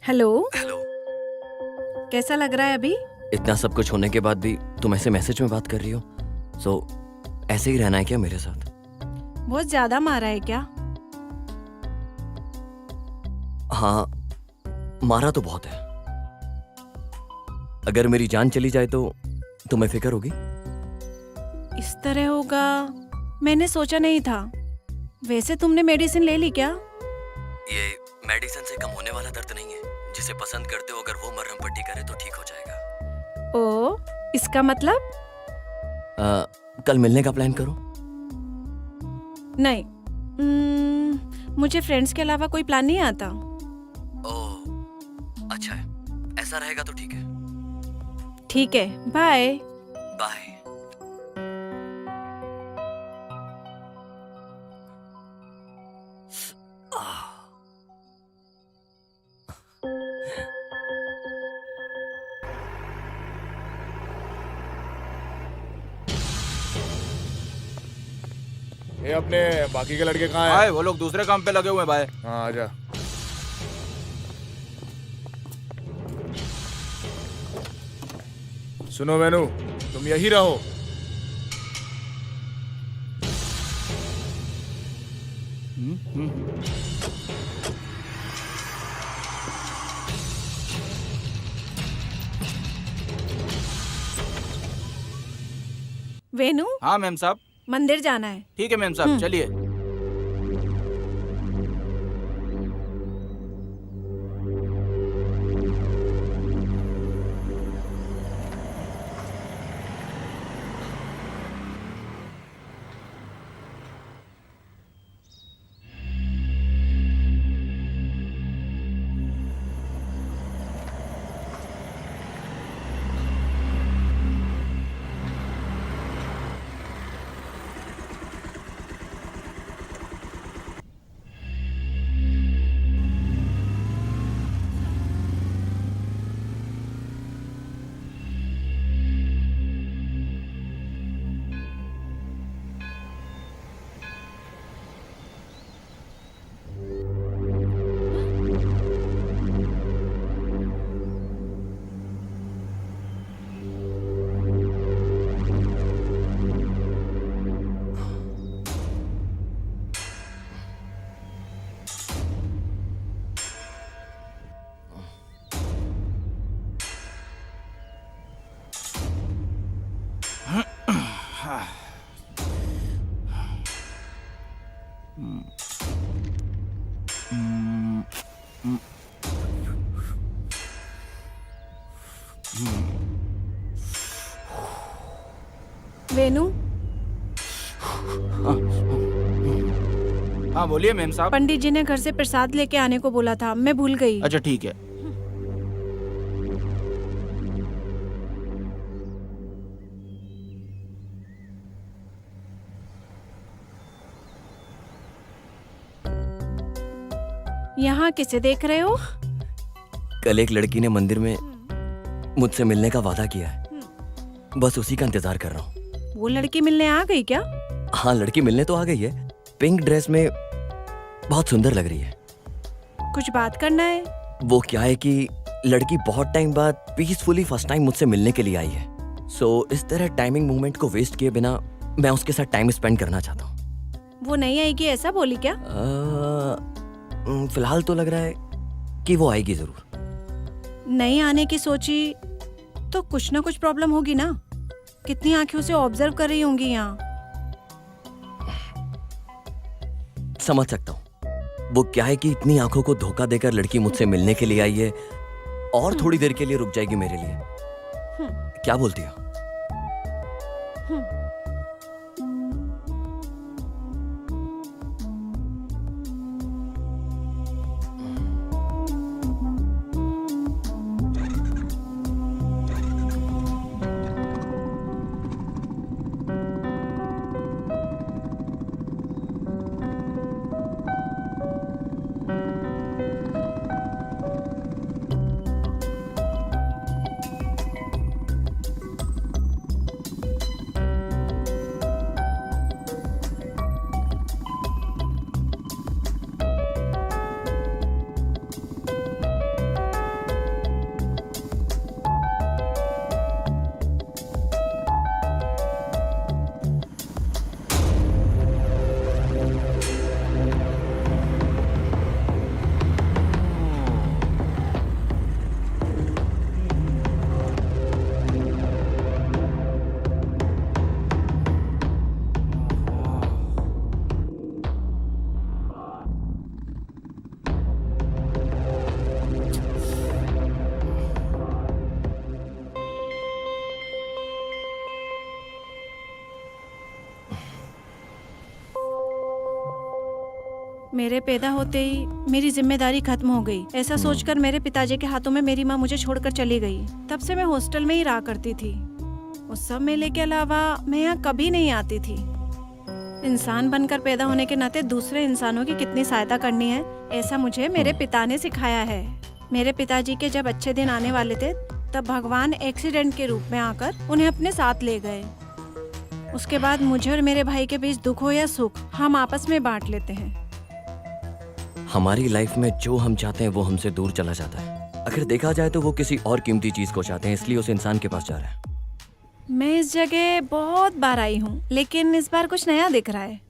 हेलो। हेलो। कैसा लग रहा है अभी? इतना सब कुछ होने के बाद भी तुम ऐसे मैसेज में बात कर रही हो? सो ऐसे ही रहना है क्या मेरे साथ? बहुत ज्यादा मारा है क्या? हाँ, मारा तो बहुत है। अगर मेरी जान चली जाए तो तुम्हें फिक्र होगी? इस तरह होगा मैंने सोचा नहीं था। वैसे तुमने मेडिसिन ले ली क्या? ये मेडिसिन से कम होने वाला दर्द नहीं है। जिसे पसंद करते हो अगर वो मरहम पट्टी करे तो ठीक हो जाएगा। ओ, इसका मतलब? कल मिलने का प्लान करो। नहीं, मुझे फ्रेंड्स के अलावा कोई प्लान नहीं आता। ओह, अच्छा है। ऐसा रहेगा तो ठीक है। ठीक है, बाय। बाय। ये अपने बाकी के लड़के कहाँ हैं? भाई वो लोग दूसरे काम पे लगे हुए हैं भाई। हाँ आजा। सुनो वेनु, तुम यही रहो। वेनु, हाँ मैम साहब। मंदिर जाना है। ठीक है मैम साहब, चलिए। वेनु, हाँ बोलिए मैम साहब। पंडित जी ने घर से प्रसाद लेके आने को बोला था, मैं भूल गई। अच्छा ठीक है। यहाँ किसे देख रहे हो? कल एक लड़की ने मंदिर में मुझसे मिलने का वादा किया है, बस उसी का इंतजार कर रहा हूँ। वो लड़की मिलने आ गई क्या? हाँ, लड़की मिलने तो आ गई है, पिंक ड्रेस में बहुत सुंदर लग रही है। कुछ बात करना है? वो क्या है कि लड़की बहुत टाइम बाद पीसफुली फर्स्ट टाइम मुझसे मिलने के लिए आई है। सो इस तरह टाइमिंग मूवमेंट को वेस्ट किए बिना मैं उसके साथ टाइम स्पेंड करना चाहता हूँ। वो नहीं आएगी ऐसा बोली क्या? फिलहाल तो लग रहा है कि वो आएगी जरूर। नहीं आने की सोची तो कुछ ना कुछ प्रॉब्लम होगी ना। कितनी आंखों से ऑब्जर्व कर रही होंगी यहाँ। समझ सकता हूँ। वो क्या है कि इतनी आंखों को धोखा देकर लड़की मुझसे मिलने के लिए आई है और थोड़ी देर के लिए रुक जाएगी मेरे लिए। क्या बोलती हो? मेरे पैदा होते ही मेरी जिम्मेदारी खत्म हो गई। ऐसा सोचकर मेरे पिताजी के हाथों में मेरी माँ मुझे छोड़कर चली गई। तब से मैं हॉस्टल में ही रहा करती थी। उस सब मेले के अलावा मैं यहाँ कभी नहीं आती थी। इंसान बनकर पैदा होने के नाते दूसरे इंसानों की कितनी सहायता करनी है, ऐसा मुझे मेरे पिता ने सिखाया है। मेरे पिताजी के जब अच्छे दिन आने वाले थे तब भगवान एक्सीडेंट के रूप में आकर उन्हें अपने साथ ले गए। उसके बाद मुझे और मेरे भाई के बीच दुख हो या सुख हम आपस में बांट लेते हैं। हमारी लाइफ में जो हम चाहते हैं वो हमसे दूर चला जाता है। अगर देखा जाए तो वो किसी और कीमती चीज को चाहते हैं, इसलिए उस इंसान के पास जा रहा है। मैं इस जगह बहुत बार आई हूँ, लेकिन इस बार कुछ नया दिख रहा है।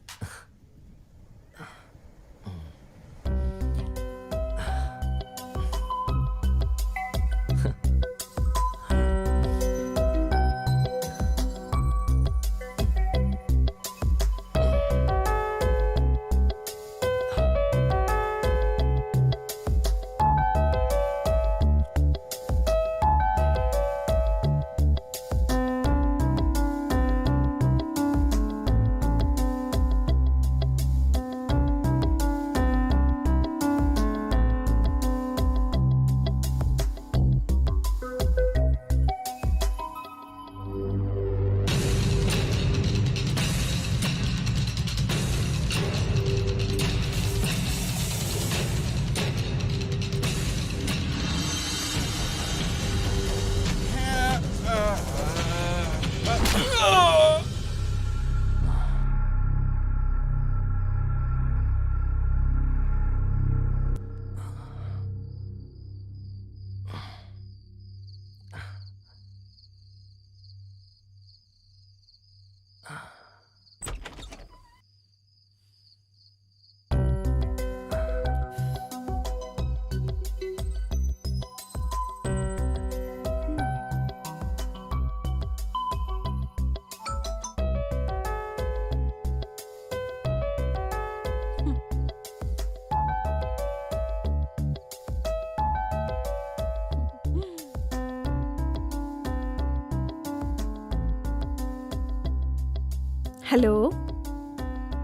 हेलो।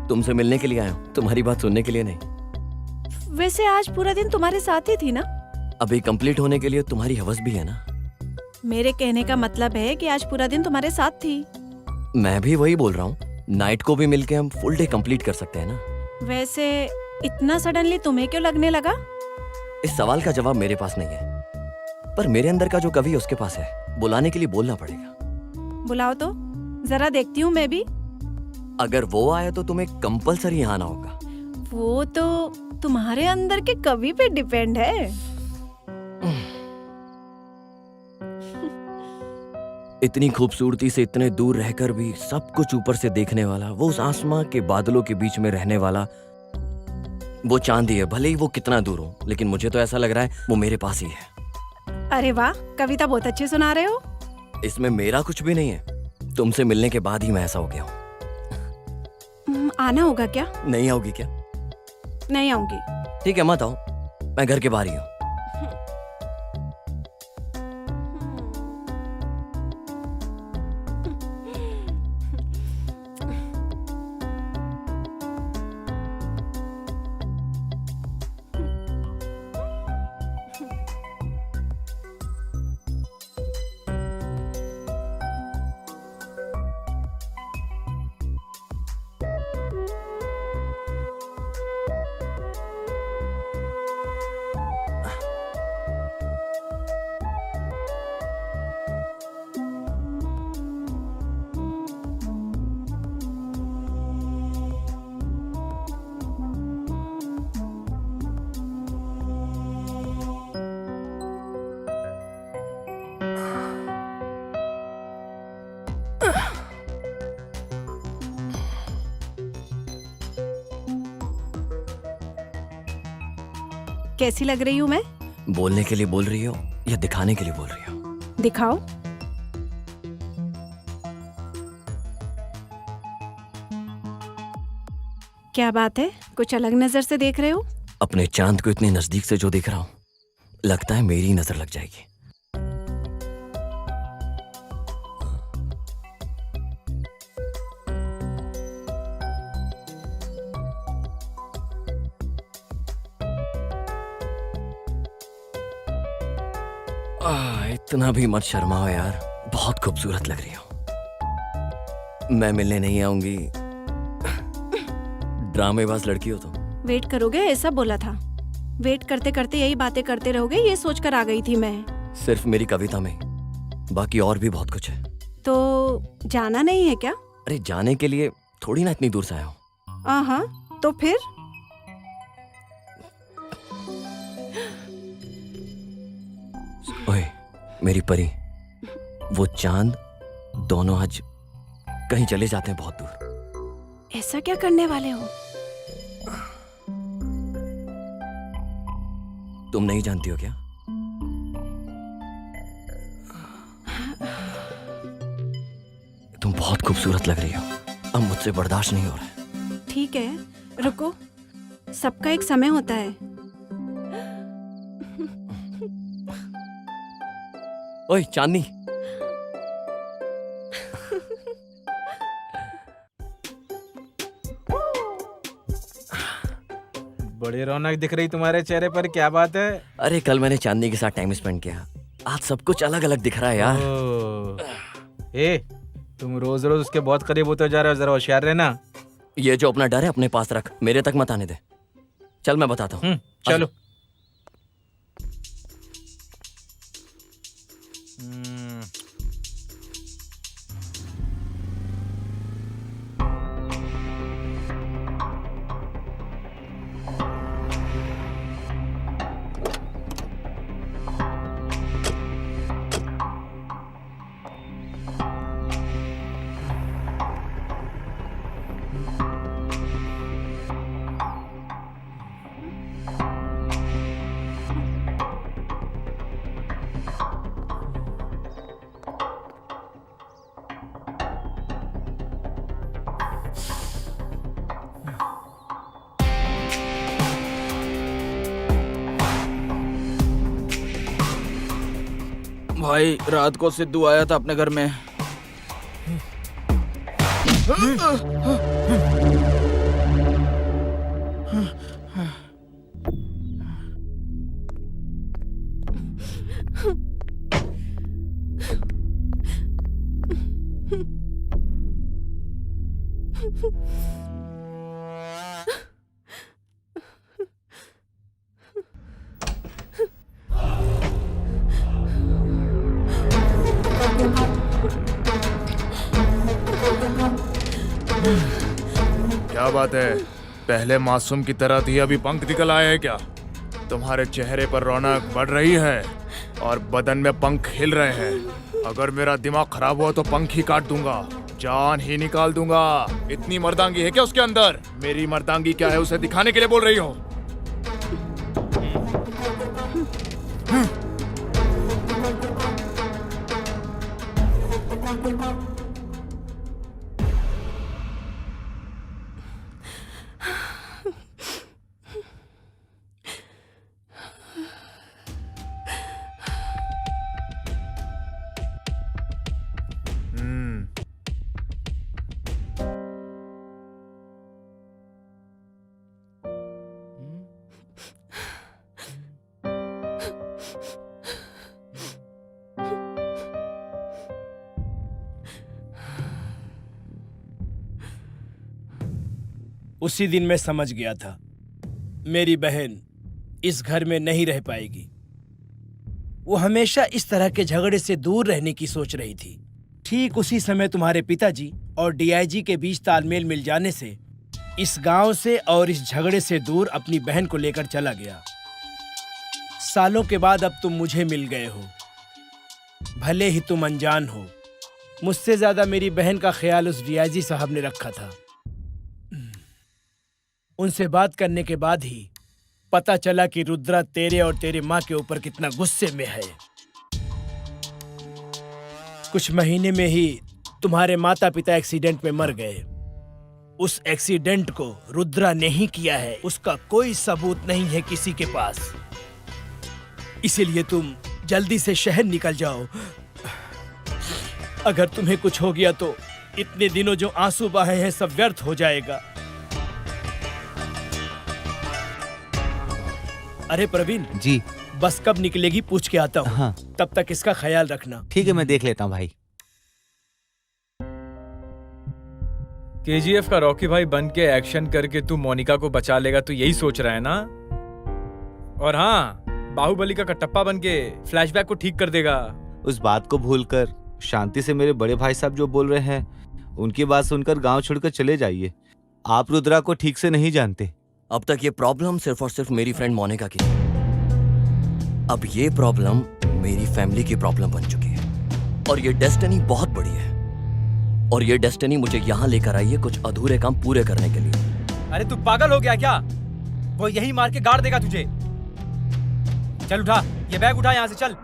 तुमसे मिलने के लिए आया हूँ, तुम्हारी बात सुनने के लिए नहीं। वैसे आज पूरा दिन तुम्हारे साथ ही थी ना? अभी कंप्लीट होने के लिए तुम्हारी हवस भी है ना। मेरे कहने का मतलब है कि आज पूरा दिन तुम्हारे साथ थी। मैं भी वही बोल रहा हूँ, नाइट को भी मिलके हम फुल डे कंप्लीट कर सकते हैं ना। वैसे इतना सडनली तुम्हें क्यों लगने लगा? इस सवाल का जवाब मेरे पास नहीं है, पर मेरे अंदर का जो कवि है उसके पास है। बुलाने के लिए बोलना पड़ेगा। बुलाओ तो जरा देखती हूँ मैं भी। अगर वो आए तो तुम्हें कंपलसरी यहाँ आना होगा। वो तो तुम्हारे अंदर के कवि पे डिपेंड है। इतनी खूबसूरती से इतने दूर रहकर भी सब कुछ ऊपर से देखने वाला, वो उस आसमां के बादलों के बीच में रहने वाला, वो चांदी है। भले ही वो कितना दूर हो, लेकिन मुझे तो ऐसा लग रहा है वो मेरे पास ही है। अरे वाह, कविता बहुत अच्छी सुना रहे हो। इसमें मेरा कुछ भी नहीं है। तुमसे मिलने के बाद ही मैं ऐसा हो गया हूँ। आना होगा क्या? नहीं आओगी क्या? नहीं आऊंगी। ठीक है, मत आओ, मैं घर के बाहर ही हूँ। कैसी लग रही हूँ मैं? बोलने के लिए बोल रही हो या दिखाने के लिए बोल रही हो? दिखाओ। क्या बात है, कुछ अलग नजर से देख रहे हो? अपने चांद को इतने नजदीक से जो देख रहा हूँ, लगता है मेरी नजर लग जाएगी। इतना भी मत शर्माओ यार, बहुत खूबसूरत लग रही हो। मैं मिलने नहीं आऊंगी, ड्रामेबाज लड़की हो तुम। वेट करोगे ऐसा बोला था। वेट करते करते यही बातें करते रहोगे, ये सोचकर आ गई थी मैं। सिर्फ मेरी कविता में, बाकी और भी बहुत कुछ है। तो जाना नहीं है क्या? अरे जाने के लिए थोड़ी ना इतनी दूर से आया हूँ। हाँ, तो फिर? ओए मेरी परी, वो चांद, दोनों आज कहीं चले जाते हैं बहुत दूर। ऐसा क्या करने वाले हो? तुम नहीं जानती हो क्या? तुम बहुत खूबसूरत लग रही हो, अब मुझसे बर्दाश्त नहीं हो रहा है। ठीक है, रुको, सबका एक समय होता है। ओए चांदनी, बड़ी रौनक दिख रही तुम्हारे चेहरे पर, क्या बात है? अरे कल मैंने चांदनी के साथ टाइम स्पेंड किया, आज सब कुछ अलग अलग दिख रहा है यार। ए, तुम रोज रोज उसके बहुत करीब होते जा रहे हो, जरा होशियार रहना। ये जो अपना डर है अपने पास रख, मेरे तक मत आने दे। चल मैं बताता हूँ। चलो। भाई रात को सिद्धू आया था अपने घर में। क्या बात है? पहले मासूम की तरह थी, अभी पंख निकल आए हैं क्या? तुम्हारे चेहरे पर रौनक बढ़ रही है और बदन में पंख हिल रहे हैं। अगर मेरा दिमाग खराब हुआ तो पंख ही काट दूंगा, जान ही निकाल दूंगा। इतनी मर्दांगी है क्या उसके अंदर? मेरी मर्दांगी क्या है उसे दिखाने के लिए बोल रही हो? उसी दिन मैं समझ गया था मेरी बहन इस घर में नहीं रह पाएगी। वो हमेशा इस तरह के झगड़े से दूर रहने की सोच रही थी। ठीक उसी समय तुम्हारे पिताजी और डीआईजी के बीच तालमेल मिल जाने से इस गांव से और इस झगड़े से दूर अपनी बहन को लेकर चला गया। सालों के बाद अब तुम मुझे मिल गए हो। भले ही तुम अनजान हो, मुझसे ज्यादा मेरी बहन का ख्याल उस डीआईजी साहब ने रखा था। उनसे बात करने के बाद ही पता चला कि रुद्रा तेरे और तेरे माँ के ऊपर कितना गुस्से में है। कुछ महीने में ही तुम्हारे माता पिता एक्सीडेंट में मर गए। उस एक्सीडेंट को रुद्रा ने ही किया है, उसका कोई सबूत नहीं है किसी के पास। इसीलिए तुम जल्दी से शहर निकल जाओ। अगर तुम्हें कुछ हो गया तो इतने दिनों जो आंसू बहाए हैं सब व्यर्थ हो जाएगा। अरे प्रवीण जी, बस कब निकलेगी पूछ के आता हूँ। हाँ। तब तक इसका ख्याल रखना। ठीक है, मैं देख लेता हूँ भाई। केजीएफ का रॉकी भाई बन के एक्शन करके तू मोनिका को बचा लेगा, तू यही सोच रहा है ना? और हाँ, बाहुबली का कटप्पा बन के फ्लैशबैक को ठीक कर देगा। उस बात को भूलकर शांति से मेरे बड़े भाई साहब जो बोल रहे हैं उनकी बात सुनकर गांव छोड़कर चले जाइए। आप रुद्रा को ठीक से नहीं जानते। अब तक ये प्रॉब्लम सिर्फ और सिर्फ मेरी फ्रेंड मोनिका की थी। अब ये प्रॉब्लम मेरी फैमिली की प्रॉब्लम बन चुकी है और ये डेस्टिनी बहुत बड़ी है। और ये डेस्टिनी मुझे यहाँ लेकर आई है कुछ अधूरे काम पूरे करने के लिए। अरे तू पागल हो गया क्या? वो यही मार के गाड़ देगा तुझे। चल उठा, ये बैग उठा, यहाँ से चल।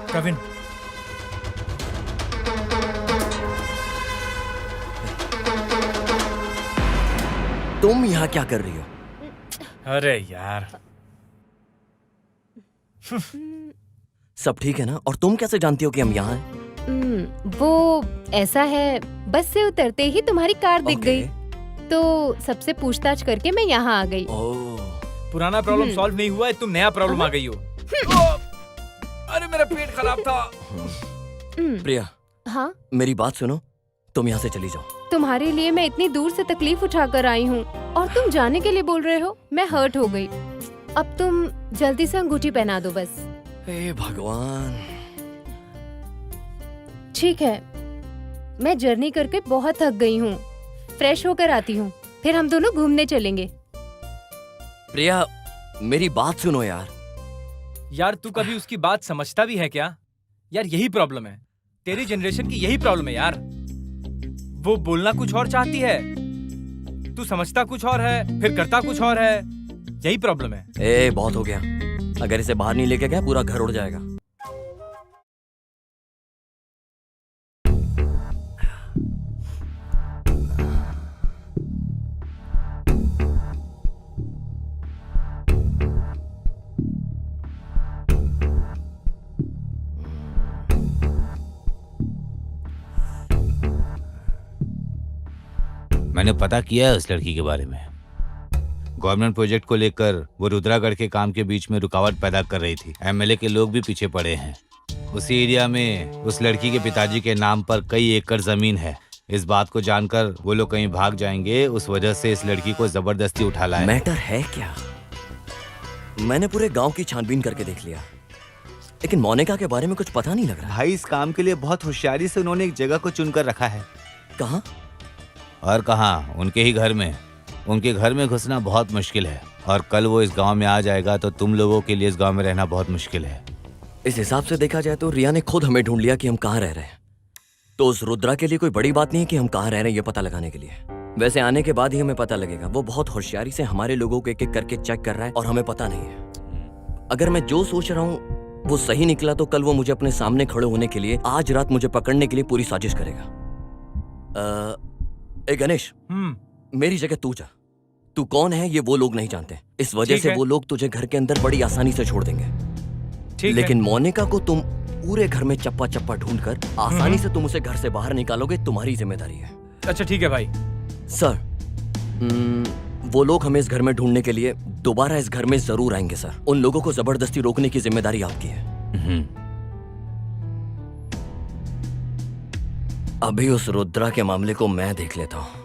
प्रवीण, तुम यहाँ क्या कर रही हो? अरे यार, सब ठीक है ना? और तुम कैसे जानती हो कि हम यहाँ हैं? वो ऐसा है, बस से उतरते ही तुम्हारी कार दिख ओके। गई तो सबसे पूछताछ करके मैं यहाँ आ गई। ओह, पुराना प्रॉब्लम सॉल्व नहीं हुआ है, तुम नया प्रॉब्लम आ गई हो। अरे मेरा पेट खराब था। प्रिया, हाँ, मेरी बात सुनो, तुम यहाँ से चली जाओ। तुम्हारे लिए मैं इतनी दूर से तकलीफ उठाकर आई हूँ और तुम जाने के लिए बोल रहे हो? मैं हर्ट हो गई। अब तुम जल्दी से अंगूठी पहना दो बस। हे भगवान। ठीक है, मैं जर्नी करके बहुत थक गई हूँ, फ्रेश होकर आती हूँ, फिर हम दोनों घूमने चलेंगे। प्रिया, मेरी बात सुनो यार। यार तू कभी उसकी बात समझता भी है क्या? यार यही प्रॉब्लम है, तेरी जनरेशन की यही प्रॉब्लम है यार। वो बोलना कुछ और चाहती है, तू समझता कुछ और है, फिर करता कुछ और है। यही प्रॉब्लम है। ए बहुत हो गया, अगर इसे बाहर नहीं लेके गया पूरा घर उड़ जाएगा। मैंने पता किया है उस लड़की के बारे में। गवर्नमेंट प्रोजेक्ट को लेकर वो रुद्रागढ़ के काम के बीच में रुकावट पैदा कर रही थी। एमएलए के लोग भी पीछे पड़े हैं। उसी एरिया में उस लड़की के पिताजी के नाम पर कई एकड़ जमीन है। इस बात को जानकर वो लोग कहीं भाग जाएंगे, उस वजह से इस लड़की को जबरदस्ती उठा लाया। मैटर है क्या? मैंने पूरे गांव की छानबीन करके देख लिया, लेकिन मोनिका के बारे में कुछ पता नहीं लग रहा। भाई इस काम के लिए बहुत होशियारी से उन्होंने एक जगह को चुनकर रखा है। कहाँ? और कहाँ, उनके ही घर में। उनके घर में घुसना बहुत मुश्किल है, और कल वो इस गांव में आ जाएगा तो तुम लोगों के लिए इस गांव में रहना बहुत मुश्किल है। इस हिसाब से देखा जाए तो रिया ने खुद हमें ढूंढ लिया कि हम कहाँ रह रहे हैं। तो उस रुद्रा के लिए कोई बड़ी बात नहीं है कि हम कहाँ रह रहे हैं ये पता लगाने के लिए। वैसे आने के बाद ही हमें पता लगेगा। वो बहुत होशियारी से हमारे लोगों को एक एक करके चेक कर रहा है और हमें पता नहीं है। अगर मैं जो सोच रहा हूँ वो सही निकला तो कल वो मुझे अपने सामने खड़े होने के लिए, आज रात मुझे पकड़ने के लिए पूरी साजिश करेगा। ए गणेश, मेरी जगह तू जा। तू कौन है ये वो लोग नहीं जानते, इस वजह से वो लोग तुझे घर के अंदर बड़ी आसानी से छोड़ देंगे। लेकिन मोनिका को तुम पूरे घर में चप्पा चप्पा ढूंढकर आसानी से तुम उसे घर से बाहर निकालोगे, तुम्हारी जिम्मेदारी है। अच्छा ठीक है भाई। सर, वो लोग हमें इस घर में ढूंढने के लिए दोबारा इस घर में जरूर आएंगे सर। उन लोगों को जबरदस्ती रोकने की जिम्मेदारी आपकी है। अभी उस रुद्रा के मामले को मैं देख लेता हूं।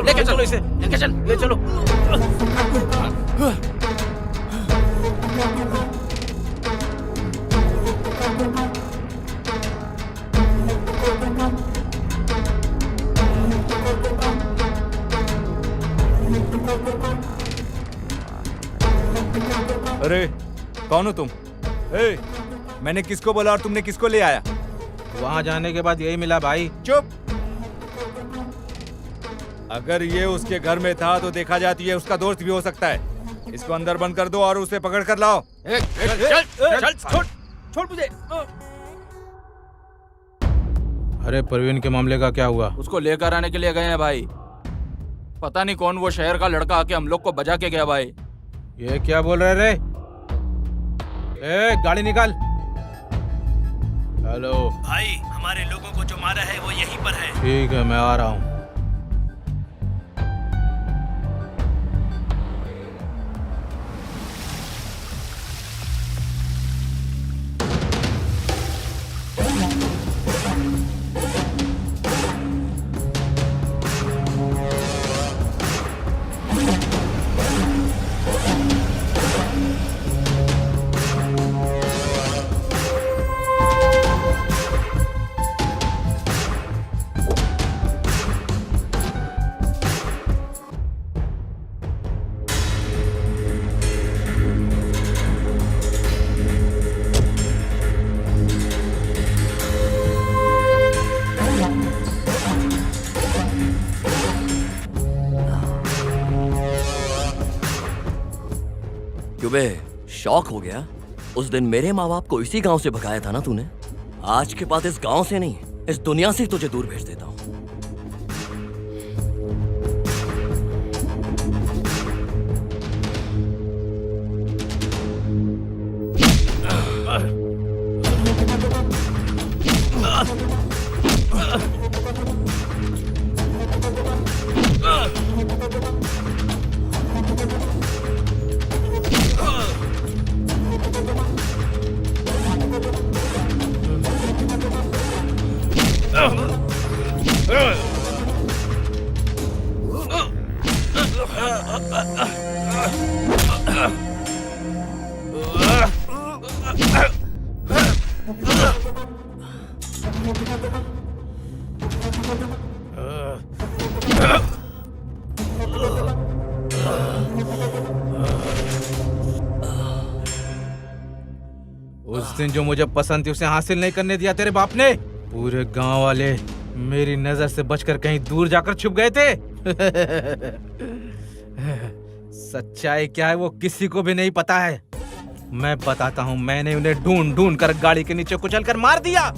लेके चलो इसे, लेके चल, ले चलो। अरे कौन हो तुम? ए, मैंने किसको बोला और तुमने किसको ले आया? वहां जाने के बाद यही मिला भाई। चुप। अगर ये उसके घर में था तो देखा जाती है उसका दोस्त भी हो सकता है। इसको अंदर बंद कर दो और उसे पकड़ कर लाओ। छोड़ मुझे। अरे प्रवीण के मामले का क्या हुआ? उसको लेकर आने के लिए गए हैं भाई। पता नहीं कौन वो शहर का लड़का आके हम लोग को बजा के गया भाई। ये क्या बोल रहे रे? ए, गाड़ी निकाल। हेलो भाई, हमारे लोगों को जो मारा है वो यहीं पर है। ठीक है, मैं आ रहा हूँ। क्यों बे, शौक हो गया? उस दिन मेरे माँ बाप को इसी गांव से भगाया था ना तूने। आज के बाद इस गांव से नहीं, इस दुनिया से ही तुझे दूर भेज देता हूँ। उस दिन जो मुझे पसंद थी उसे हासिल नहीं करने दिया तेरे बाप ने। पूरे गांव वाले मेरी नजर से बचकर कहीं दूर जाकर छुप गए थे। सच्चाई क्या है वो किसी को भी नहीं पता है। मैं बताता हूँ, मैंने उन्हें ढूंढ ढूंढ कर गाड़ी के नीचे कुचल कर मार दिया।